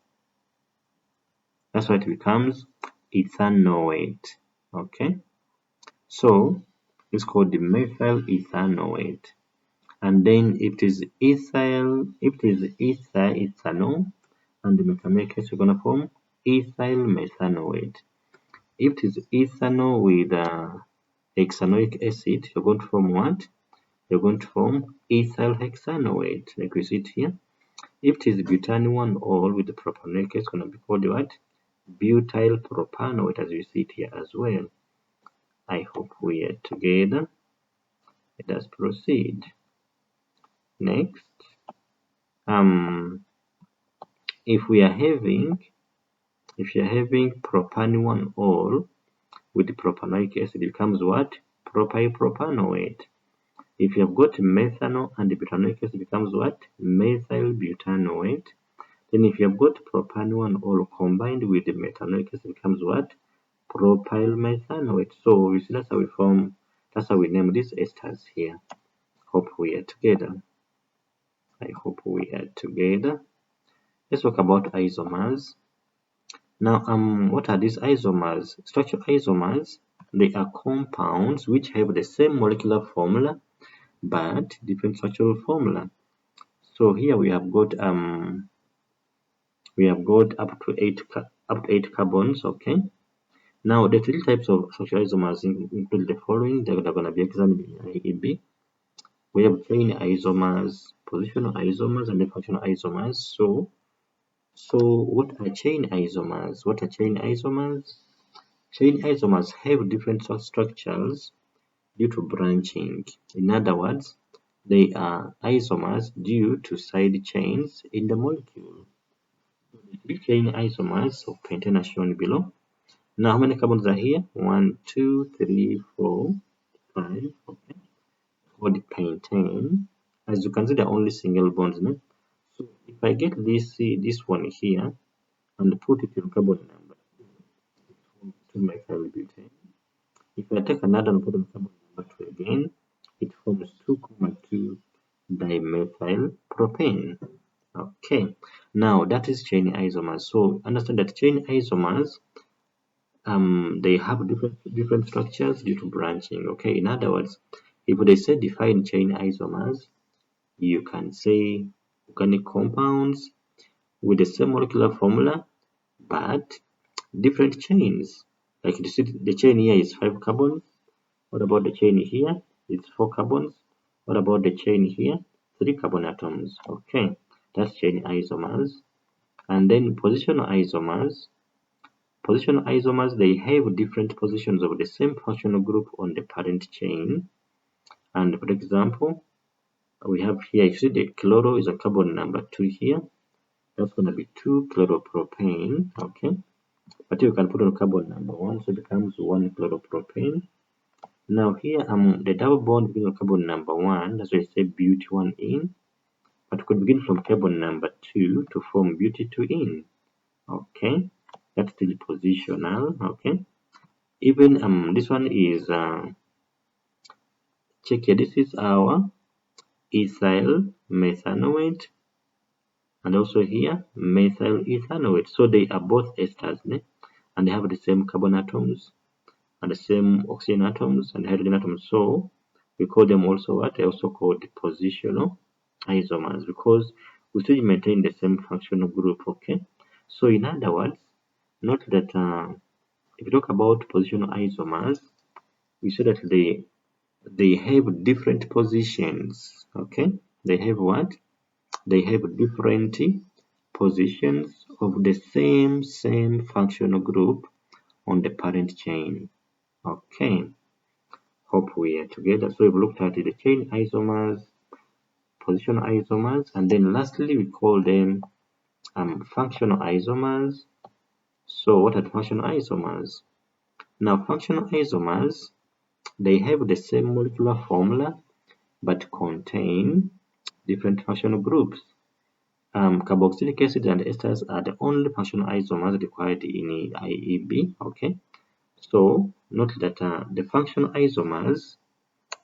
That's why it becomes ethanoate. Okay, so it's called the methyl ethanoate. And then if it is ethanol and the methyl case, we're gonna form ethyl methanoate. If it is ethanol with hexanoic acid, you're going to form what? You're going to form ethyl hexanoate, like we see it here. If it is butanol with the propanoic acid, it's gonna be called what? Butyl propanoate, as you see it here as well. I hope we are together. Let us proceed. Next, if you're having propanol with the propanoic acid, it becomes what? Propyl propanoate. If you have got methanol and the butanoic acid, it becomes what? Methyl butanoate. Then if you have got propanol combined with the methanoic acid, it becomes what? Propyl methanoate. So you see that's how we name these esters here. Hope we are together. I hope we are together. Let's talk about isomers. Now, what are these isomers? Structural isomers, they are compounds which have the same molecular formula but different structural formula. So here we have got up to eight carbons. Okay. Now the three types of structural isomers include the following. They're going to be examined in IEB. We have chain isomers, positional isomers, and the functional isomers. So what are chain isomers? Chain isomers have different structures due to branching. In other words, they are isomers due to side chains in the molecule. The chain isomers of pentane are shown below. Now, how many carbons are here? 1, 2, 3, 4, 5. Okay. called pentane. As you can see, they're only single bonds. No? So if I get this one here and put it in carbon number 2 methyl butane, if I take another and put in carbon number 2 again, it forms 2,2 dimethyl propane. Okay, now that is chain isomers. So understand that chain isomers, they have different structures due to branching. Okay, in other words, if they say define chain isomers, you can say organic compounds with the same molecular formula but different chains. Like you see, the chain here is 5 carbons. What about the chain here? It's 4 carbons. What about the chain here? 3 carbon atoms. Okay, that's chain isomers. And then positional isomers. Positional isomers, they have different positions of the same functional group on the parent chain. And for example, we have here, you see the chloro is a carbon number 2 here. That's going to be 2 chloropropane. Okay, but you can put on carbon number 1, so it becomes 1 chloropropane. Now here, the double bond between carbon number 1, that's why I say but-1-ene, but could begin from carbon number 2 to form but-2-ene. Okay, that's still positional. Okay, even this one is check here. This is our ethyl methanoate, and also here methyl ethanoate. So they are both esters, and they have the same carbon atoms and the same oxygen atoms and hydrogen atoms. So we call them also what? They also called positional isomers because we still maintain the same functional group. Okay, so in other words, note that if you talk about positional isomers, we say that they have different positions. Okay, they have what? They have different positions of the same functional group on the parent chain. Okay, hope we are together. So we've looked at the chain isomers, positional isomers, and then lastly we call them functional isomers. So what are functional isomers? Now functional isomers, they have the same molecular formula but contain different functional groups. Carboxylic acid and esters are the only functional isomers required in IEB. Okay, so note that the functional isomers,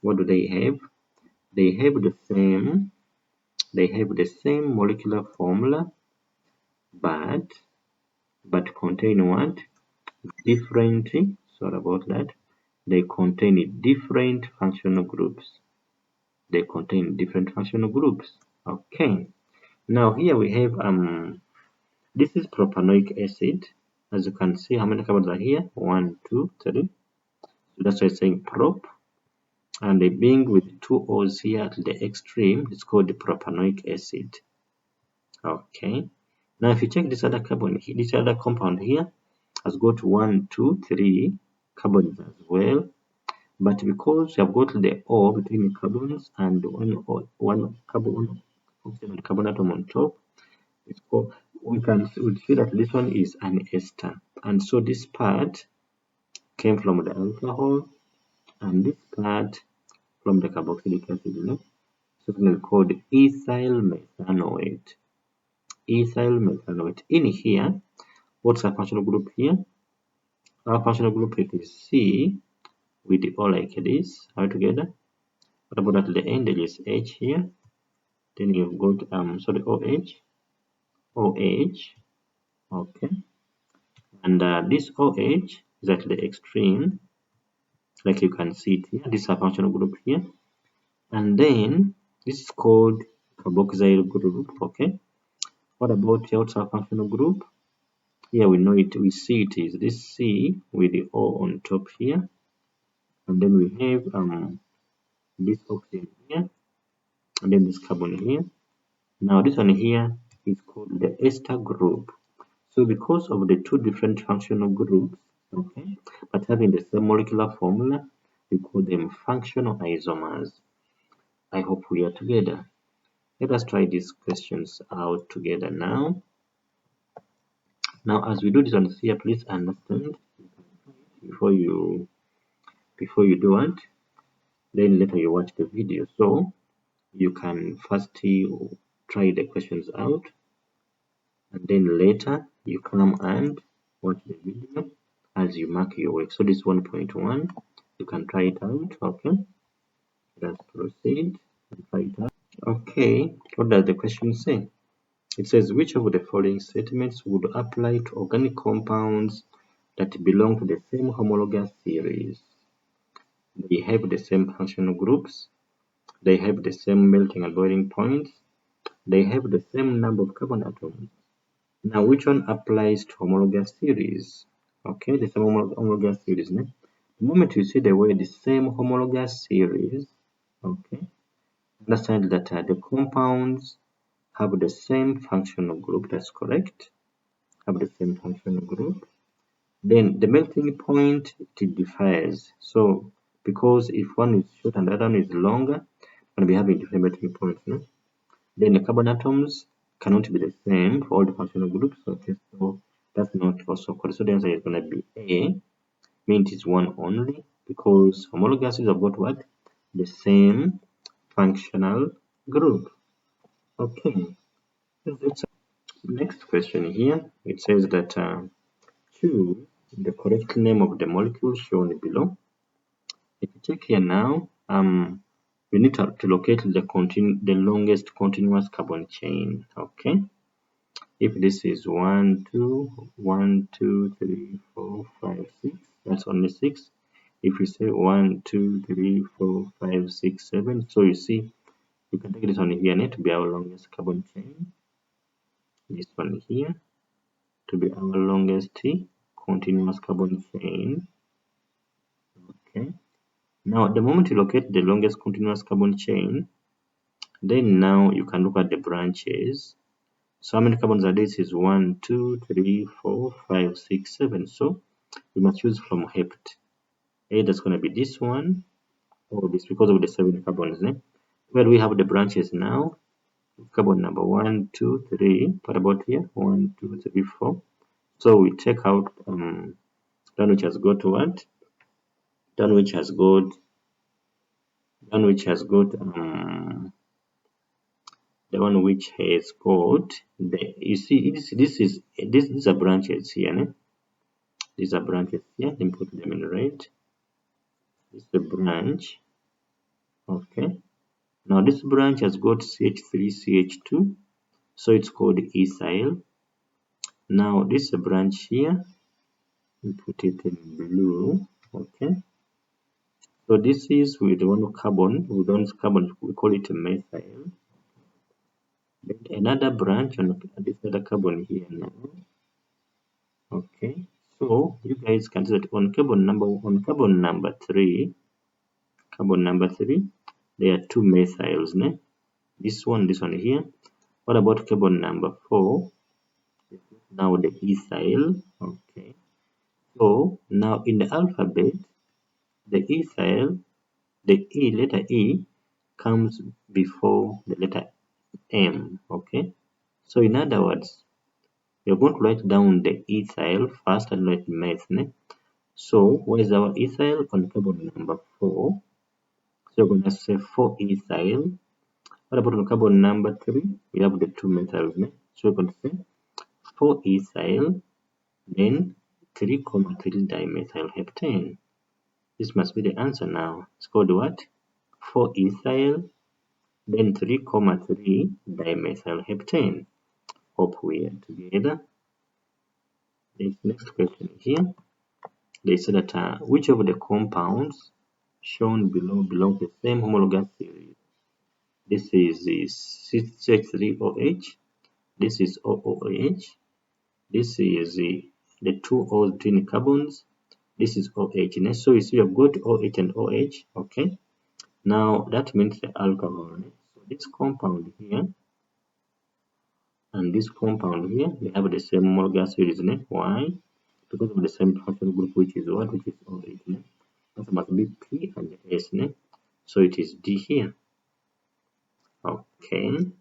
what do they have? They have the same molecular formula, but contain what? Different. Sorry about that. They contain different functional groups. They contain different functional groups. Okay. Now here we have this is propanoic acid. As you can see, how many carbons are here? 1, 2, 3. So that's why it's saying prop. And the being with 2 O's here at the extreme, it's called the propanoic acid. Okay. Now if you check this other carbon, this other compound here has got 1, 2, 3 carbons as well. But because you have got the O between the carbons and one carbon oxygen and carbon atom on top, it's called, we see that this one is an ester. And so this part came from the alcohol, and this part from the carboxylic acid, so it's called ethyl methanoate. Ethyl methanoate. In here, what's our functional group here? Our functional group is C with the O like this. All together. What about at the end? There is H here. Then you've got OH. Okay. And this OH is at the extreme, like you can see it here. This is a functional group here. And then this is called carboxyl group. Okay. What about the outside functional group? Here we know it, we see it is this C with the O on top here. And then we have this oxygen here. And then this carbon here. Now this one here is called the ester group. So because of the two different functional groups, okay, but having the same molecular formula, we call them functional isomers. I hope we are together. Let us try these questions out together now. Now, as we do this one here, please understand before you do it. then later you watch the video. So you can first try the questions out, and then later you come and watch the video as you mark your work. So this 1.1, you can try it out. Okay, let's proceed and try it out. Okay, what does the question say? It says, which of the following statements would apply to organic compounds that belong to the same homologous series? They have the same functional groups, they have the same melting and boiling points, they have the same number of carbon atoms. Now, which one applies to homologous series? Okay, the same homologous series. The moment you see the word the same homologous series, okay, understand that the compounds have the same functional group. That's correct. Have the same functional group. Then the melting point, it differs. So because if one is short and the other one is longer, we'll be having different melting points. No? Then the carbon atoms cannot be the same for all the functional groups. Okay, so that's not also correct. So the answer is going to be A, means it's one only, because homologous is about what? The same functional group. Okay. Next question here, it says that choose the correct name of the molecule shown below. If you check here now, we need to locate the longest continuous carbon chain. Okay, if this is 1, 2, 1, 2, 3, 4, 5, 6, that's only 6. If you say 1, 2, 3, 4, 5, 6, 7, so you see, you can take this one here to be our longest carbon chain. This one here to be our longest continuous carbon chain. Okay. Now, the moment you locate the longest continuous carbon chain, then now you can look at the branches. So how many carbons are this? Is 1, 2, 3, 4, 5, 6, 7. So we must choose from hept. Either it's going to be this one or this because of the 7 carbons. Where we have the branches now, carbon number 1, 2, 3. What about here? 1, 2, 3, 4. So we take out one which has got what? One which has got the one which has got the, you see, these are branches here. These are branches here. Let me put them in red. This is the branch. Okay. Now this branch has got CH3, CH2, so it's called ethyl. Now this is a branch here. We put it in blue. Okay. So this is with one carbon. We call it a methyl. Then another branch on this other carbon here now. Okay. So you guys can see that on carbon number 3, there are 2 methyls. This one here. What about carbon number 4? Now the ethyl. Okay. So now in the alphabet, the ethyl, letter E comes before the letter M. Okay. So in other words, we're going to write down the ethyl first and write meth. So what is our ethyl on carbon number 4? So you're going to say 4 ethyl. What about on carbon number 3? We have the 2 methyls. So you're going to say 4 ethyl, then 3, 3 dimethyl heptane. This must be the answer now. It's called what? 4 ethyl, then 3, 3 dimethyl heptane. Hope we are together. This next question here. They say that which of the compounds shown below belong to the same homologous series? This is CH3OH. This is OOH. This is the 2 O's between carbons. This is OH. So you see you've got OH and OH. Okay. Now that means the alcohol. So this compound here and this compound here, they have the same homologous series. Why? Because of the same functional group, which is what? Which is OH. That must be P and S. So it is D here. Okay.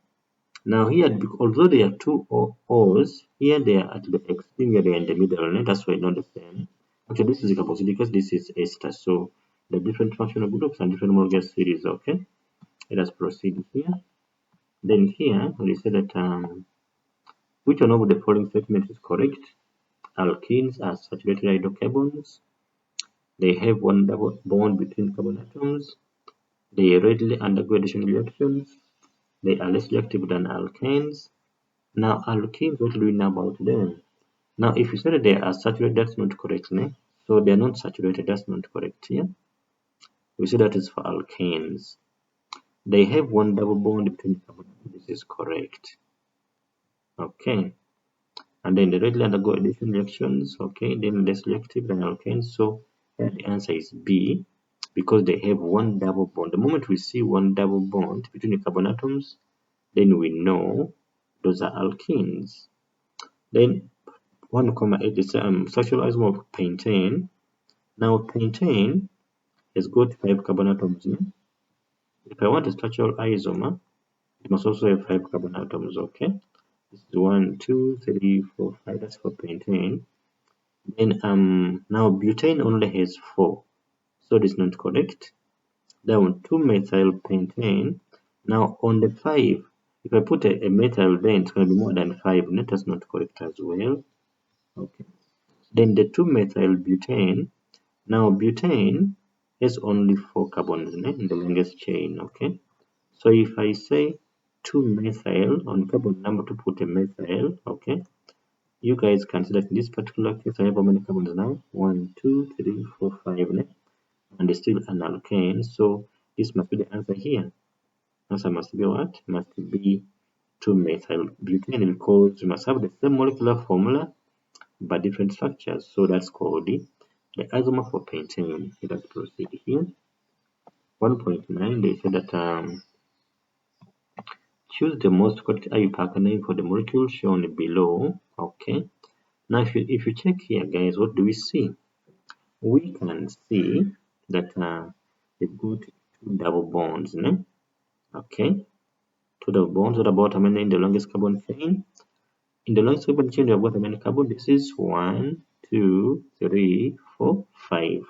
Now here, although there are 2 O's, here they are at the extreme, here they are in the middle. That's why not the same. Actually, this is carboxylic because this is ester. So the different functional groups and different homologous series. Okay, let us proceed here. Then here we say that which one of the following statements is correct? Alkenes are saturated hydrocarbons. They have one double bond between carbon atoms. They readily undergo addition reactions. They are less reactive than alkanes. Now, alkenes, what do we know about them? Now, if you say that they are saturated, that's not correct. Ne? So they are not saturated, that's not correct here. We say that is for alkanes. They have one double bond between carbon atoms. This is correct. Okay. And then they readily undergo addition reactions. Okay. Then less reactive than alkanes. So the answer is B, because they have one double bond. The moment we see one double bond between the carbon atoms, then we know those are alkenes. Then 1,8 is structural isomer of pentane. Now pentane has got 5 carbon atoms. If I want a structural isomer, it must also have 5 carbon atoms. Okay, this is 1, 2, 3, 4, 5. That's for pentane. Then now butane only has 4, so this is not correct. Down 2-methyl pentane. Now on the 5, if I put a methyl, then it's going to be more than 5. That's not correct as well. Okay. Then the 2-methyl butane. Now butane has only 4 carbons in the longest chain. Okay. So if I say 2-methyl on carbon number 2, put a methyl. Okay. You guys can see that in this particular case, I have how many carbons now? 1, 2, 3, 4, 5. And it's still an alkane. So this must be the answer here. Answer must be what? Must be 2-methyl butane, because we must have the same molecular formula but different structures. So that's called the isomer for pentane. Let's proceed here. 1.9, they said that choose the most correct IUPAC name for the molecule shown below. Okay. Now if you check here, guys, what do we see? We can see that they've got 2 double bonds. Okay. 2 double bonds. What about how many in the longest carbon chain? In the longest carbon chain, we have got how many carbon? This is 1, 2, 3, 4, 5.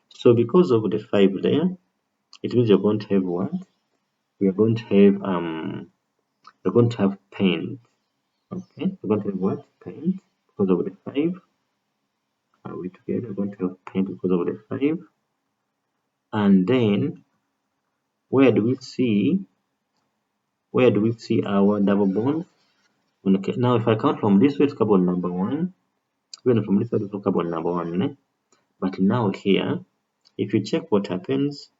So because of the 5 there, it means you're going to have what? We are going to have paint. Okay, we're going to have what? Paint because of the 5. Are we together? We're going to have paint because of the 5. And then where do we see our double bond? Okay, now if I count from this way, it's carbon number 1. Even from this side, it's carbon number 1. But now here, if you check what happens,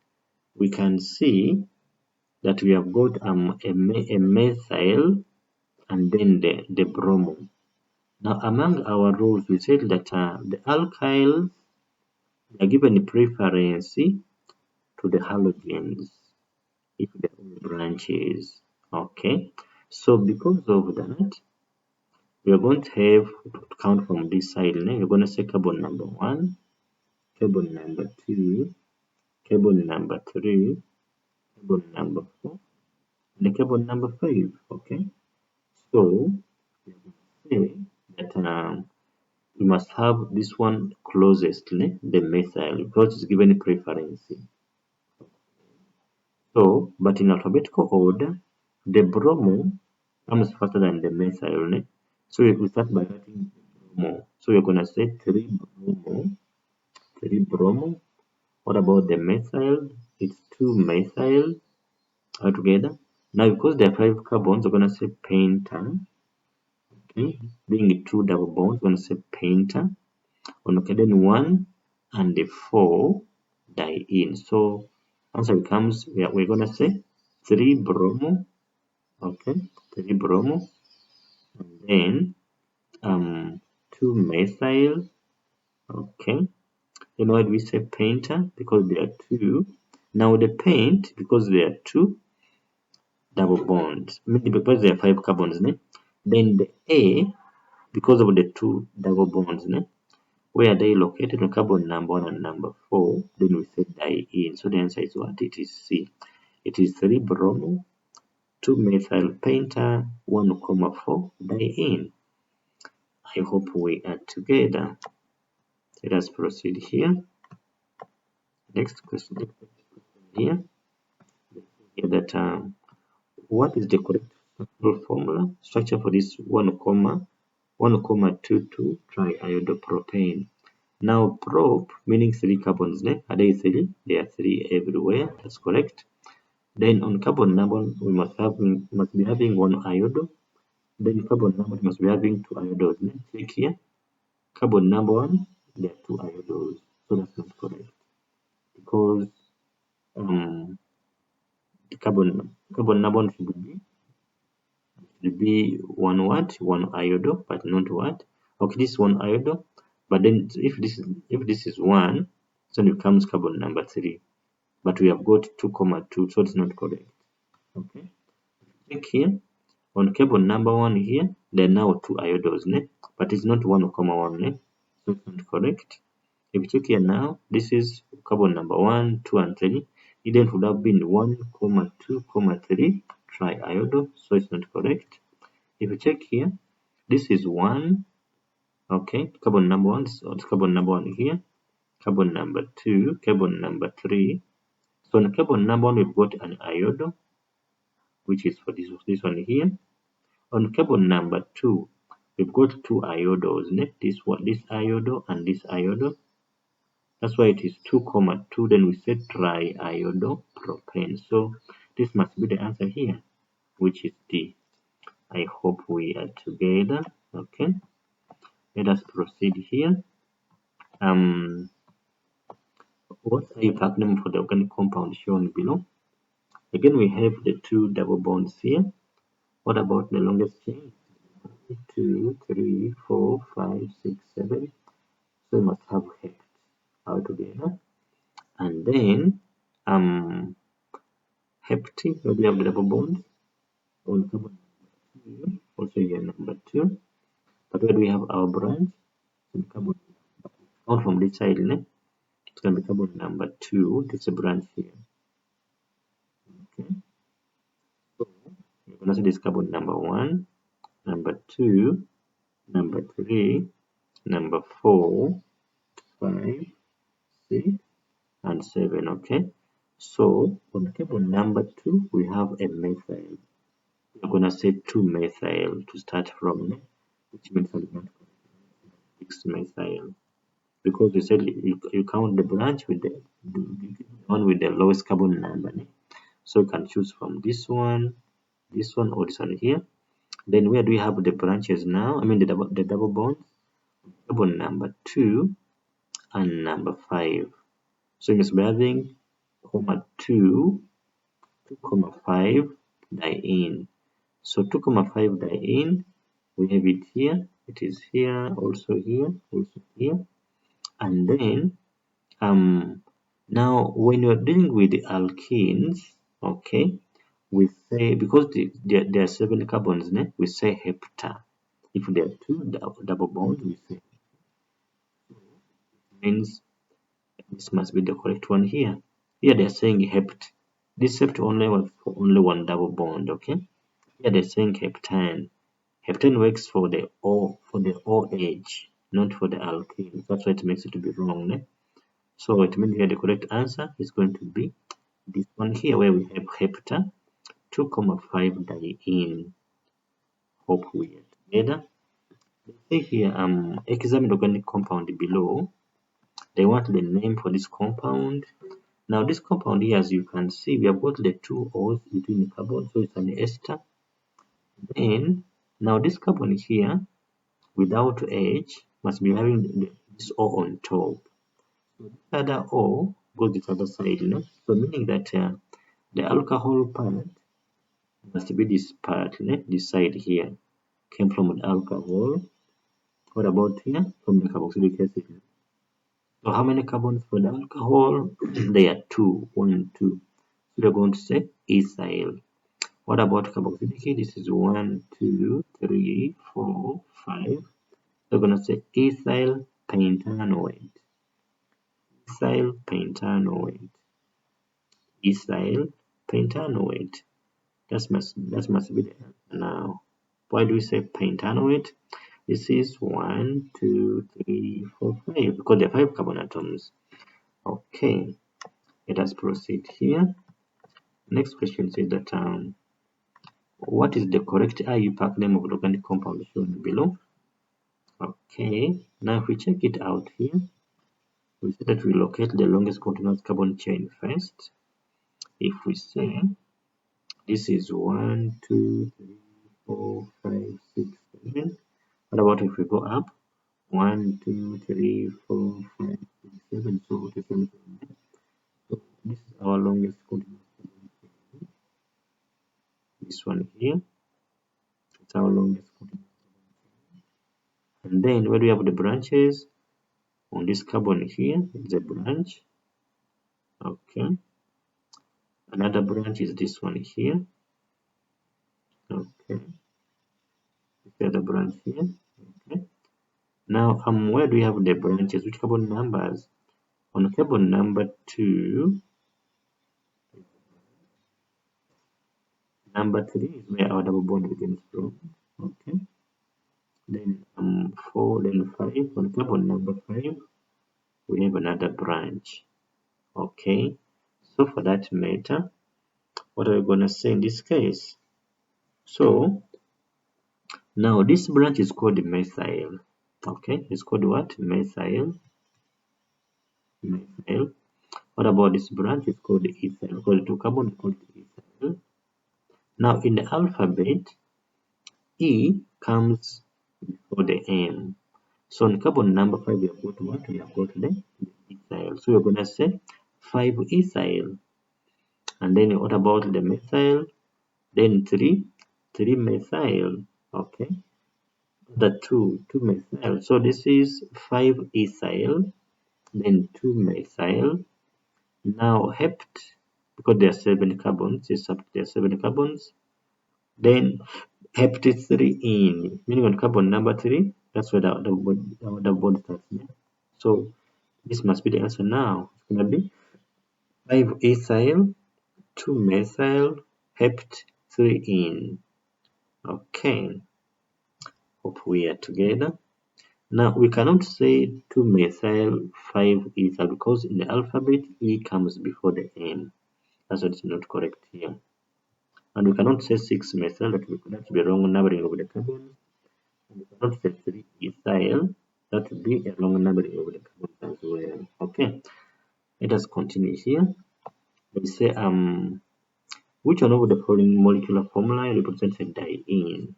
we can see that we have got a methyl and then the bromo. Now among our rules, we said that the alkyls are given preference to the halogens if they're all branches. Okay, so because of that, we are going to have to count from this side. We're going to say carbon number 1, carbon number 2, carbon number 3, carbon number 4, and carbon number 5. Okay, so we are going to say that we must have this one closest, the methyl, because it's given preference. So, but in alphabetical order, the bromo comes faster than the methyl. So we start by writing bromo. So we're gonna say 3 bromo, 3 bromo. What about the methyl? It's 2 methyl altogether. Now because there are 5 carbons, we're gonna say penta. Okay, being 2 double bonds, we're gonna say penta. Okay, then 1 and the 4 diene. So answer becomes, we're gonna say 3 bromo. Okay, 3 bromo, and then 2 methyl. Okay, then why do we say penta? Because there are 2. Now the paint, because there are 2 double bonds, because there are 5 carbons. Then the A, because of the 2 double bonds. Where are they located? On carbon number 1 and number 4. Then we say diene. So the answer is what? It is C. It is 3 bromo, 2 methyl penta, 1,4 diene. I hope we are together. Let us proceed here. Next question here. That what is the correct formula structure for this 1,1,22 triiodopropane? Now prop meaning 3 carbons, are they 3? There are 3 everywhere. That's correct. Then on carbon number we must be having 1 iodo. Then carbon number must be having 2 iodos. Check here. Carbon number 1, there are 2 iodos. So that's not correct. Because the carbon number 1 should be 1 what? 1 iodo, but not what? Okay, this is 1 iodo. But then if this is 1, so it becomes carbon number 3. But we have got 2,2, so it's not correct. Okay. Check here. On carbon number 1 here, there are now 2 iodos, but it's not 1,1, so it's not correct. If you check here now, this is carbon number 1, 2, and 3. It then would have been 1,2,3 triiodo, so it's not correct. If you check here, this is 1, okay, carbon number 1, so it's carbon number 1 here, carbon number 2, carbon number 3. So on carbon number 1, we've got an iodo, which is for this one here. On carbon number 2, we've got 2 iodos, this iodo and this iodo. That's why it is 2,2. Then we said triiodopropane. So this must be the answer here, which is D. I hope we are together. Okay. Let us proceed here. What's the IUPAC name for the organic compound shown below? Again, we have the 2 double bonds here. What about the longest chain? 2, 3, 4, 5, 6, 7. So we must have hept out together. And then hepty, where we have the double bonds on carbon number 2, also here number 2. But where do we have our branch? On carbon out from this side, it's going to be carbon number 2. This is a branch here. Okay. So we're going to see this carbon number 1, number 2, number 3, number 4, 5, 6, and 7. Okay. So on carbon number 2, we have a methyl. We're going to say 2-methyl to start from, which means 6-methyl. Because we said you count the branch with the one with the lowest carbon number. So you can choose from this one, or this one here. Then where do we have the branches now? I mean the double bonds. Carbon number 2 and number 5. So you must be having 2,5 diene. So 2,5 diene, we have it here. It is here, also here, also here. And then now when you're dealing with the alkenes, okay, we say because there are 7 carbons, we say hepta. If there are 2 double bonds, we say means this must be the correct one here. Here they're saying hept. This hept only works for only 1 double bond, okay? Here they're saying heptane. Heptane works for the OH, not for the alkene. That's why it makes it to be wrong. So it means here the correct answer is going to be this one here, where we have hepta 2,5 diene. Hope we are together. Let's say here examine organic compound below. They want the name for this compound. Now this compound here, as you can see, we have got the 2 O's between the carbon, so it's an ester. Then now this carbon here without H must be having this O on top. So this other O goes this other side, So meaning that the alcohol part must be this part, this side here came from the alcohol. What about here? From the carboxylic acid. So how many carbons for the alcohol? There are 2, 1, 2. So we're going to say ethyl. What about carboxylic? This is 1, 2, 3, 4, 5. We're going to say ethyl pentanoate. Ethyl pentanoate. Ethyl pentanoate. That must be the answer now. Why do we say pentanoate? This is 1, 2, 3, 4, 5 because there are 5 carbon atoms. Okay. Let us proceed here. Next question says that what is the correct IUPAC name of the organic compound shown below? Okay, now if we check it out here, we say that we locate the longest continuous carbon chain first. If we say this is 1, 2, 3, 4, 5, 6, 7. What about if we go up? 1, 2, 3, 4, 5, 6, 7. So what is 7? So this is our longest continuous carbon chain. This one here, it's our longest continuous carbon chain. And then where we have the branches on this carbon here, it's a branch. Okay. Another branch is this one here. Okay. The other branch here. Okay. Now, where do we have the branches? Which carbon numbers? On carbon number 2, number 3 is where our double bond begins from. Okay. Then 4, then 5. On carbon number 5, we have another branch. Okay. So for that matter, what are we going to say in this case? So now this branch is called methyl. Okay, it's called what? Methyl. Methyl. What about this branch? It's called ethyl. Because two carbon called ethyl. Now in the alphabet, E comes before the M. So on carbon number 5, we have got what? We have got the ethyl. So we're gonna say 5 ethyl. And then what about the methyl? Then 3 methyl. Okay. The 2 methyl. So this is 5 ethyl, then 2 methyl. Now hept, because there are 7 carbons, there are 7 carbons. Then hept 3 meaning on carbon number 3, that's where the bond starts. So this must be the answer now. It's gonna be 5 ethyl, 2 methyl, hept 3. Okay. Hope we are together. Now we cannot say 2 methyl, 5 ethyl because in the alphabet E comes before the M. That's what is not correct here. And we cannot say 6 methyl, that would be wrong numbering of the carbons. And we cannot say 3 ethyl, that would be a wrong numbering of the carbons as well. Okay, let us continue here. They say which one of the following molecular formula represents a diene?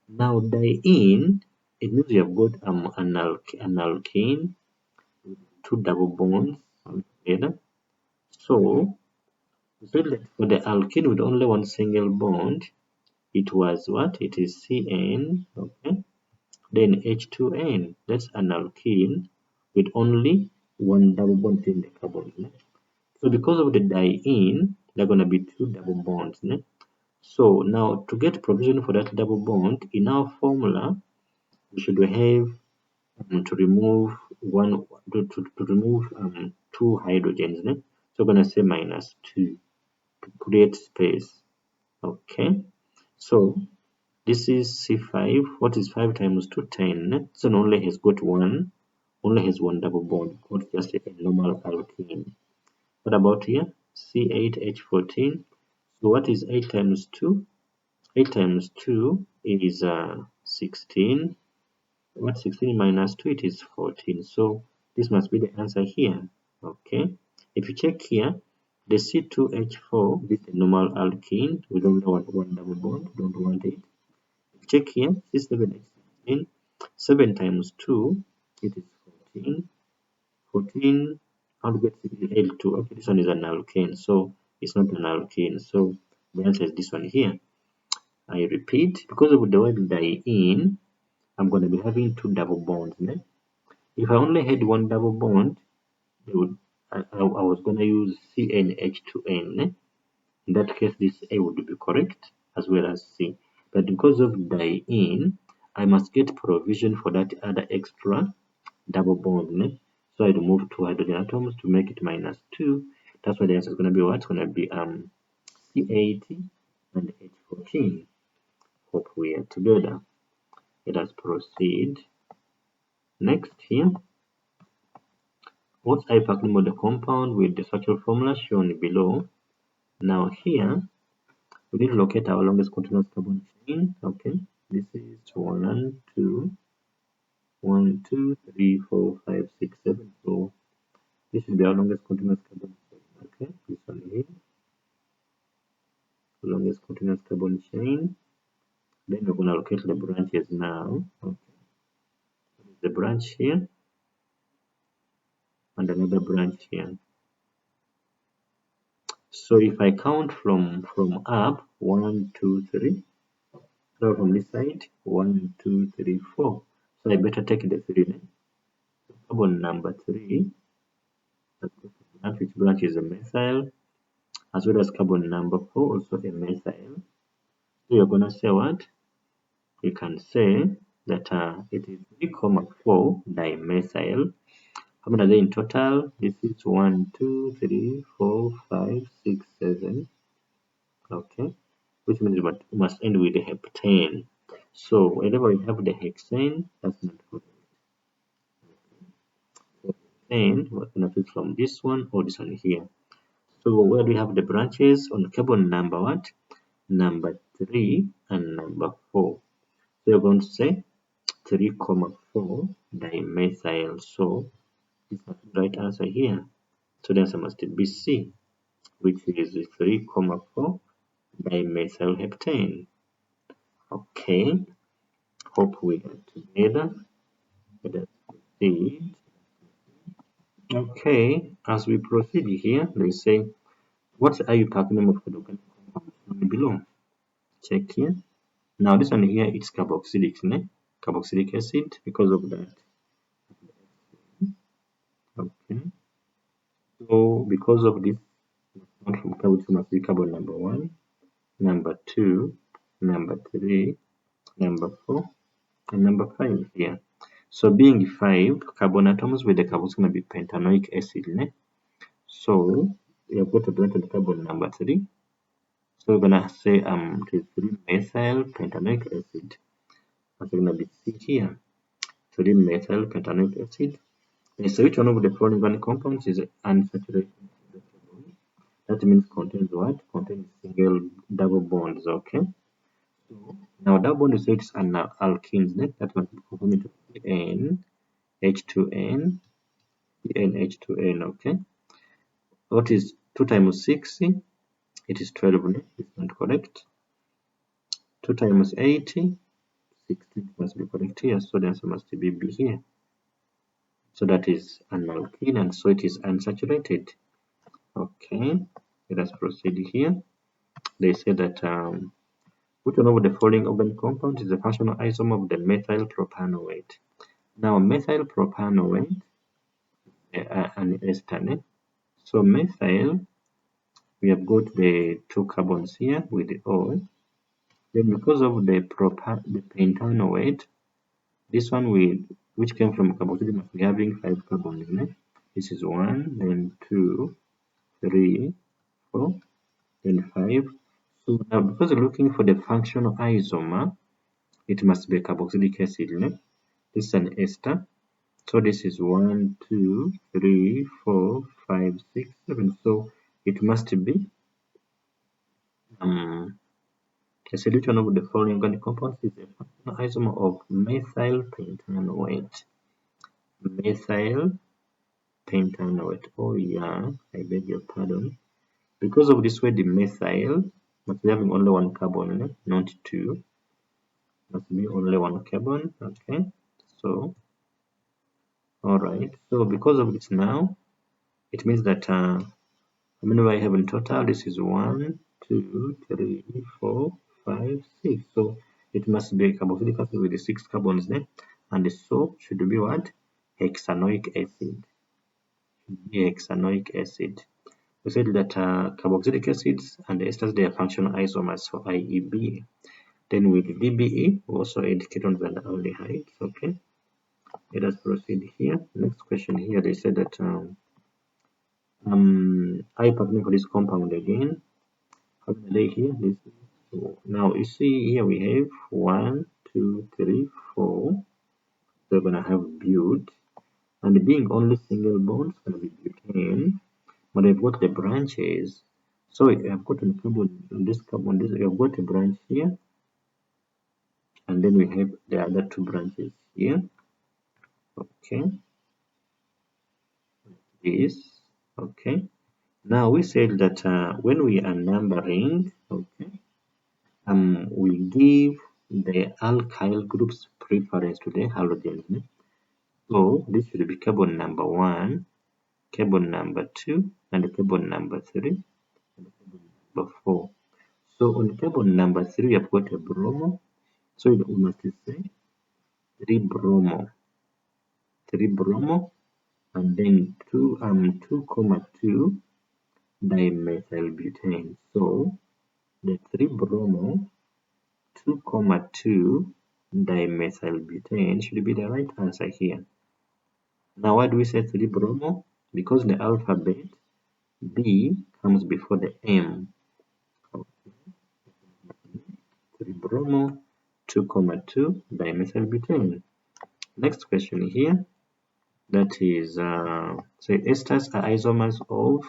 Now diene, it means we have got an alkane with 2 double bonds together. So for the alkene with only 1 single bond, it was what? It is CN. Okay. Then H2N. That's an alkene with only 1 double bond in the carbon. So because of the diene, there are going to be 2 double bonds. So now to get provision for that double bond, in our formula, we should have to remove remove 2 hydrogens. So we're going to say -2 to create space. Okay. So this is C5. What is 5 times 2? 10. So it only has got one double bond, not just a normal alkene. What about here? C8H14. So what is 8 times 2? 8 times 2 is 16. What 16 minus 2? It is 14. So this must be the answer here. Okay. If you check here, the C2H4 is a normal alkene. We don't want one double bond. Don't want it. If you check here, C7H16. 7 times 2, it is 14. 14. How to get L2? Okay, this one is an alkane, so it's not an alkane. So the answer is this one here. I repeat, because of the word diene, I'm going to be having 2 double bonds. If I only had 1 double bond, I was going to use CnH2n. In that case, this A would be correct as well as C. But because of diene, I must get provision for that other extra double bond. So I remove 2 hydrogen atoms to make it -2. That's why the answer is going to be what? It's going to be C8 and H14. Hope we are together. Let us proceed. Next here, What's IUPAC name of the compound with the structural formula shown below? Now here, we need to locate our longest continuous carbon chain. Okay, this is 1, 2, 1, 2, 3, 4, 5, 6, 7. So this should be our longest continuous carbon chain. Okay, this one here, longest continuous carbon chain. Then we're going to locate the branches now. Okay, the branch here and another branch here. So if I count from up, 1, 2, 3. So from this side, 1, 2, 3, 4. So I better take the 3. So carbon number 3, which branch is a methyl, as well as carbon number 4, also a methyl. So you're gonna say what? You can say that it is 3,4 dimethyl. How many are there in total? This is 1, 2, 3, 4, 5, 6, 7. Okay, which means we must end with the heptane. So whenever we have the hexane, that's not good. So hexane, we're gonna pick from this one or this one here. So where do we have the branches? On carbon number what? Number 3 and number 4. So you're going to say 3,4 dimethyl. So this is the right answer here. So the answer must be C, which is 3,4 dimethyl heptane. Okay, hope we are together. Let us proceed. Okay, as we proceed here, they say, what's the IUPAC name of the organic compound below? Check here. Now this one here, it's carboxylic, né? Carboxylic acid because of that. Okay. So because of this, which must be carbon number 1, number 2, number 3, number 4, and number 5 here. So being 5 carbon atoms with the carboxyl going to be pentanoic acid, né? So we have got to blend the carbon number 3. So we're gonna say it is 3-methyl pentanoic acid. That's gonna be C here. 3-methyl pentanoic acid. And so which one of the following organic compounds is unsaturated? That means contains what? Contains single double bonds, okay? So now double bond is it's an alkenes, that must be conforming to N, H2N, H2N, okay? What is 2 times 6? It is 12, it's not correct. 2 times 80, 16 must be correct here, so the answer must be B here. So that is an alkene, and so it is unsaturated. Okay, let us proceed here. They say that which one of the following organic compounds is a functional isomer of the methyl propanoate? Now, methyl propanoate, an ester. So methyl, we have got the 2 carbons here with the O. Then because of the pentanoate, this one which came from carboxylic must be having 5 carbons. This is 1, then 2, 3, 4, then 5. So now because we're looking for the functional isomer, it must be a carboxylic acid. This is an ester. So this is 1, 2, 3, 4, 5, 6, 7. So it must be a solution of the following organic compounds is a functional isomer of methyl pentanoate. Methyl pentanoate. Oh yeah, I beg your pardon. Because of this way, the methyl must be having only 1 carbon, not 2. Must be only 1 carbon. Okay. So, alright. So because of this now, it means that how many do I have in total? This is 1, 2, 3, 4, 5, 6. So it must be carboxylic acid with the 6 carbons there. And the soap should be what? Hexanoic acid. Should be hexanoic acid. We said that carboxylic acids and the esters, they are functional isomers for IEB. Then with VBE, we also add ketones and aldehydes. Okay. Let us proceed here. Next question here, they said that IUPAC name for this compound again. How many are they here? This is, so now you see here we have 1, 2, 3, 4. So we're gonna have bute, and being only single bonds can be butane, but I've got the branches. So I've got on carbon, this carbon, this, I've got a branch here, and then we have the other two branches here. Okay, this. Okay. Now we said that when we are numbering, okay, we give the alkyl groups preference to the halogens. So this should be carbon number 1, carbon number 2, and carbon number 3, and carbon number 4. So on carbon number 3, we have got a bromo. So we must say 3 bromo, and then 2,2 dimethylbutane. So the 3 bromo 2,2 dimethylbutane should be the right answer here. Now why do we say 3 bromo? Because the alphabet B comes before the M. Okay. 3 bromo 2,2 dimethylbutane. Next question here. That is, say esters are isomers of.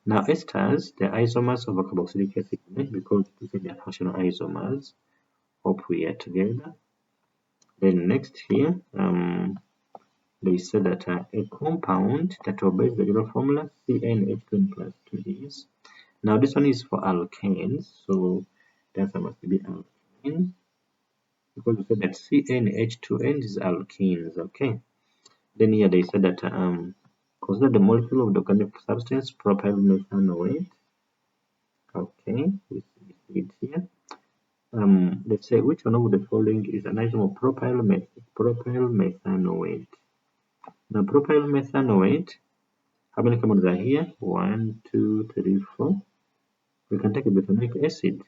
Now esters, they're isomers of a carboxylic acid, because they are functional isomers. Hope we are together. Then next here, they said that a compound that obeys the general formula CnH2n plus 2 is. Now this one is for alkanes, so the answer must be alkane, because we said that CnH2n is alkenes. Okay. Then here they said that consider the molecule of the organic substance propyl methanoate. Okay, we see it here. Let's say which one of the following is an isomer of propyl methanoate. Now propyl methanoate, how many carbons are here? 1, 2, 3, 4. We can take a butanoic acid.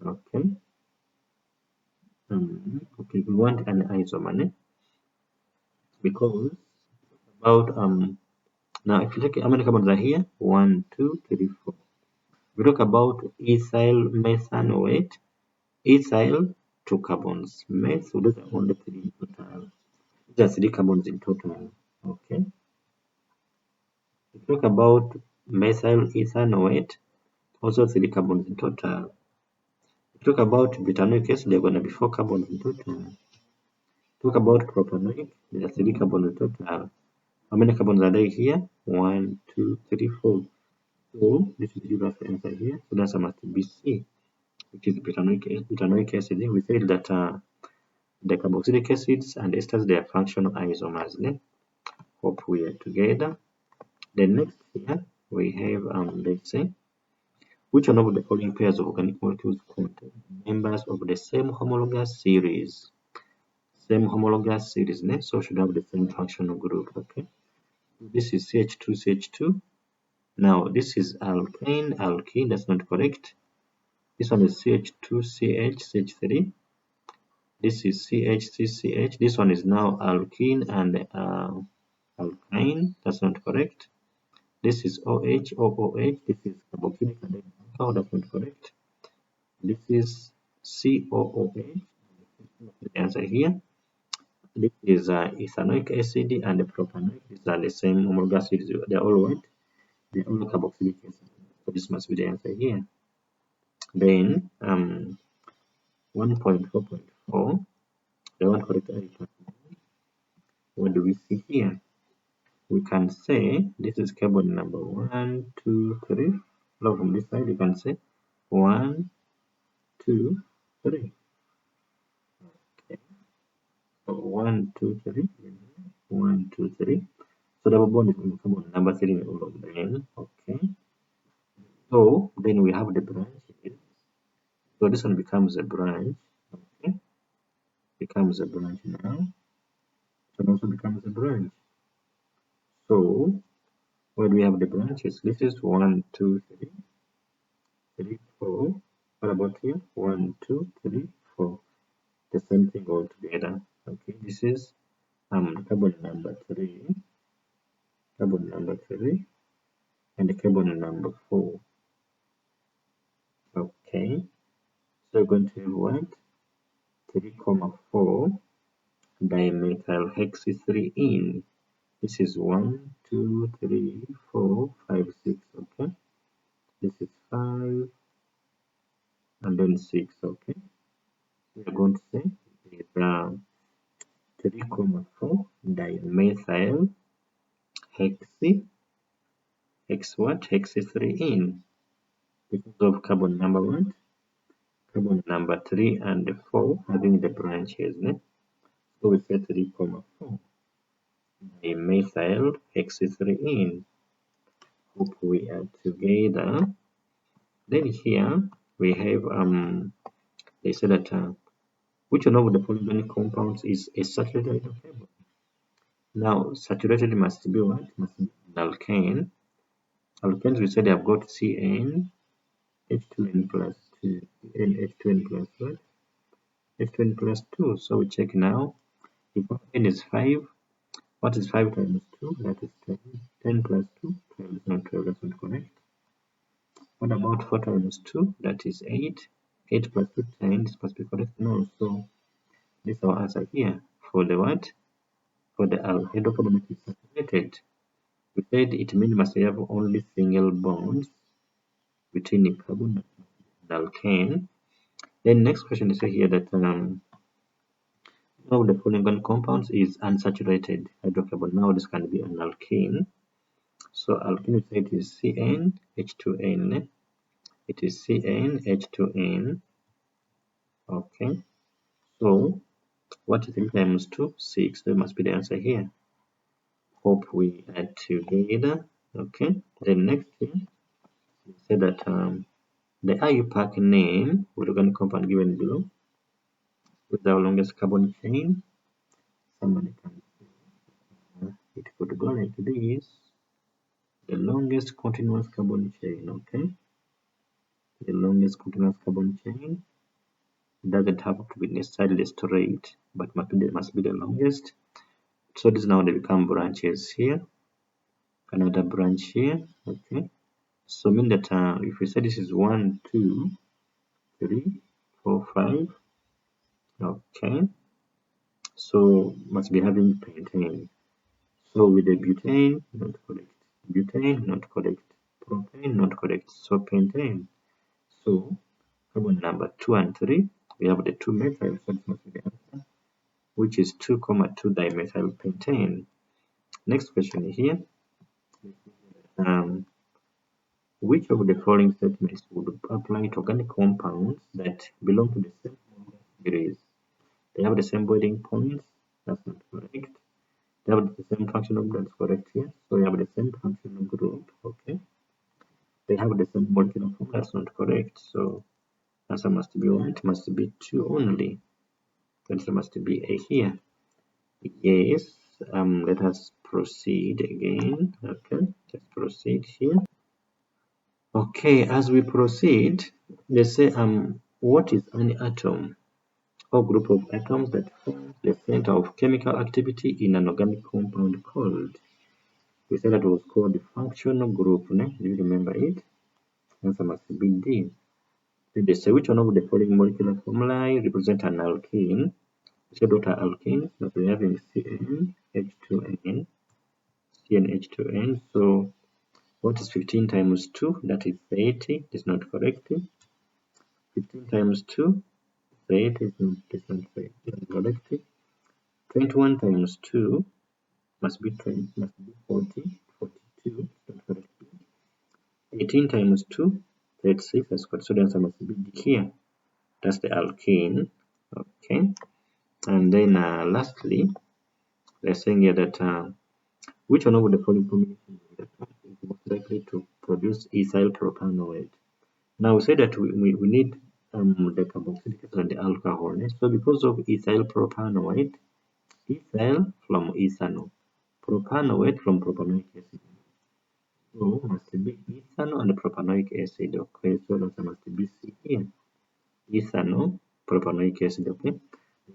Okay. Okay, we want an isomer, because about now if you take how many carbons are here? 1, 2, 3, 4. We talk about ethyl methanoate. Ethyl 2 carbons. Meth, so those are only 3 in total. These are 3 carbons in total. Okay. We talk about methyl ethanoate, also 3 carbons in total. We talk about butanoic acid, there are going to be 4 carbons in total. Talk about propanoic, there are 3 carbons in total. How many carbons are there here? 1, 2, 3, 4. So this is the answer here. So the answer must be C, which is butanoic acid. We said that the carboxylic acids and esters, they are functional isomers. Hope we are together. Then next here we have let's say which one of the following pairs of organic molecules contain members of the same homologous series? Same homologous series, so should have the same functional group. Okay, this is CH2, CH2. Now this is alkane, alkene, that's not correct. This one is CH2, CH, CH3. This is CH, CH. This one is now alkene and alkyne, that's not correct. This is OH, OOH. This is carboxylic and alcohol, that's not correct. This is COOH, the answer here. This is ethanoic acid and the propanoic. These are the same homologous acids. They're all what? They're all carboxylic acid. So this must be the answer here. Then 1.4.4, the one correct answer. What do we see here? We can say this is carbon number 1, 2, 3. Now from this side, you can say 1, 2, 3. Okay. So 1, 2, 3. 1, 2, 3. So double bond is on carbon number 3 in all of them. Okay. So then we have the branches. So this one becomes a branch. Okay. Becomes a branch now. So it also becomes a branch. So when we have the branches, this is 1, 2, 3, 3, 4. What about here? 1, 2, 3, 4. The same thing all together. Okay, this is carbon number 3, and carbon number 4. Okay, so we're going to have what? 3,4 dimethyl hexy 3 in. This is 1, 2, 3, 4, 5, 6. Okay, this is 5 and then 6. Okay, we are going to say is 3,4 dimethyl hex what? Hex 3 because of carbon number 1, carbon number 3 and 4 having the branches. So we say 3,4 dimethyl hex 3. Hope we are together. Then here we have they say that which one of the following compounds is a saturated hydrocarbon? Now saturated must be what? Must be an alkane. Alkanes we said they have got CN H2N plus 2 and H2N plus what? H2N plus 2. So we check now. If N is 5, what is 5 times 2? That is 10. 10 plus 2, 12 is not 12, that's not correct. What about 4 times 2? That is 8. 8 plus 2, 10, this must be correct. No, so this is our answer here. For the what? For the hydrocarbon that is saturated. We said it means must have only single bonds between the carbon and alkane. Then next question is here that one of the following compounds is unsaturated hydrocarbon. Now this can be an alkene. So alkene we say it is CnH2n. It is CnH2n. Okay. So what is 3 times 2? 6. That must be the answer here. Hope we add together. Okay. Then next thing, we say that the IUPAC name of the organic compound given below with the longest carbon chain. Somebody can say it could go like this. The longest continuous carbon chain. Okay. The longest continuous carbon chain doesn't have to be necessarily straight, but must be the longest. So this now they become branches here. Another branch here. Okay. So mean that if we say this is 1, 2, 3, 4, 5. Okay. So must be having pentane. So with the butane, not correct. Butane, not correct. Propane, not correct. So pentane. So carbon number 2 and 3, we have the 2 methyl, so this must be the answer, which is 2, 2 dimethyl pentane. Next question here. Which of the following statements would apply to organic compounds that belong to the same degrees? They have the same boiling points, that's not correct. They have the same functional group, that's correct here. So we have the same functional group, okay. They have the same molecular form, that's not correct. So answer must be what? It must be 2 only. The answer must be A here. Yes, let us proceed again. Okay, let's proceed here. Okay, as we proceed, let's say what is an atom or group of atoms that forms the center of chemical activity in an organic compound called? We said that was called the functional group. Do you remember it? Answer must be D. Then they say which one of the following molecular formulae represent an alkene? We said what are alkenes? That we have in CnH2n. CnH2n. So what is 15 times 2? That is 30. It's not correct. 15 times 2, 30 is not correct. 21 times 2 must be 20, must be 40. 42 is not correct. 18 times 2, 36. That's correct. So the answer must be D here. That's the alkene. Okay. And then lastly, they're saying here that which one of the following combinations is most likely to produce ethyl propanoate? Now we say that we need the carboxylic acid and the alcohol. So because of ethyl propanoate, ethyl from ethanol, propanoate from propanoic acid. So must be ethanol and propanoic acid. Okay, so that must be C here. Ethanol, propanoic acid. Okay.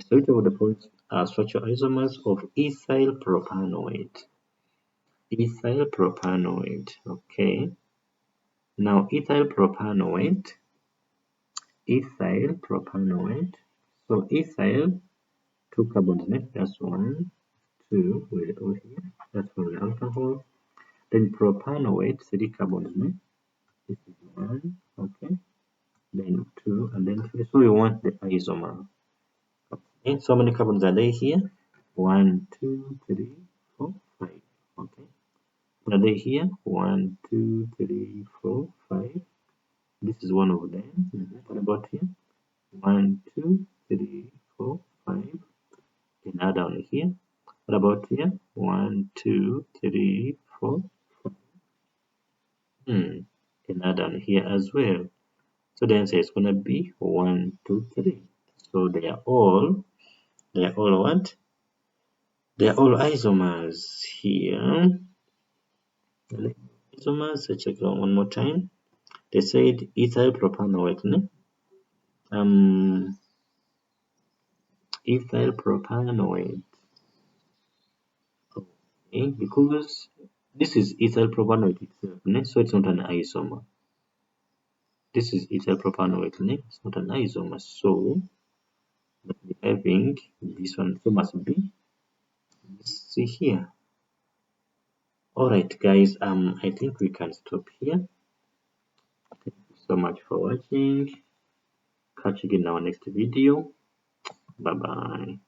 So which of the points are structural isomers of ethyl propanoate? Ethyl propanoate. Okay. Now ethyl propanoate. So ethyl, 2 carbons, that's 1, 2 with O here, that's for the alcohol. Then propanoate, 3 carbons, no? This is 1, okay, then 2, and then 3. So we want the isomer. Okay, so how many carbons are there here? 1, 2, 3, 4, 5. Okay, are they here? 1, 2, 3, 4, 5. This is one of them. What about here? 1, 2, 3, 4, 5. Then add down here. What about here? 1, 2, 3, 4, 5. Then add down here as well. So the answer is gonna be 1, 2, 3. So they are all what? They are all isomers here. Isomers, let's check it out one more time. They said ethyl propanoate, no? Ethyl propanoate. Okay, because this is ethyl propanoate itself, no? So it's not an isomer. This is ethyl propanoate, no? It's not an isomer. So having this one, so must be this here. Alright guys, I think we can stop here. Thank you so much for watching. Catch you again in our next video. Bye bye.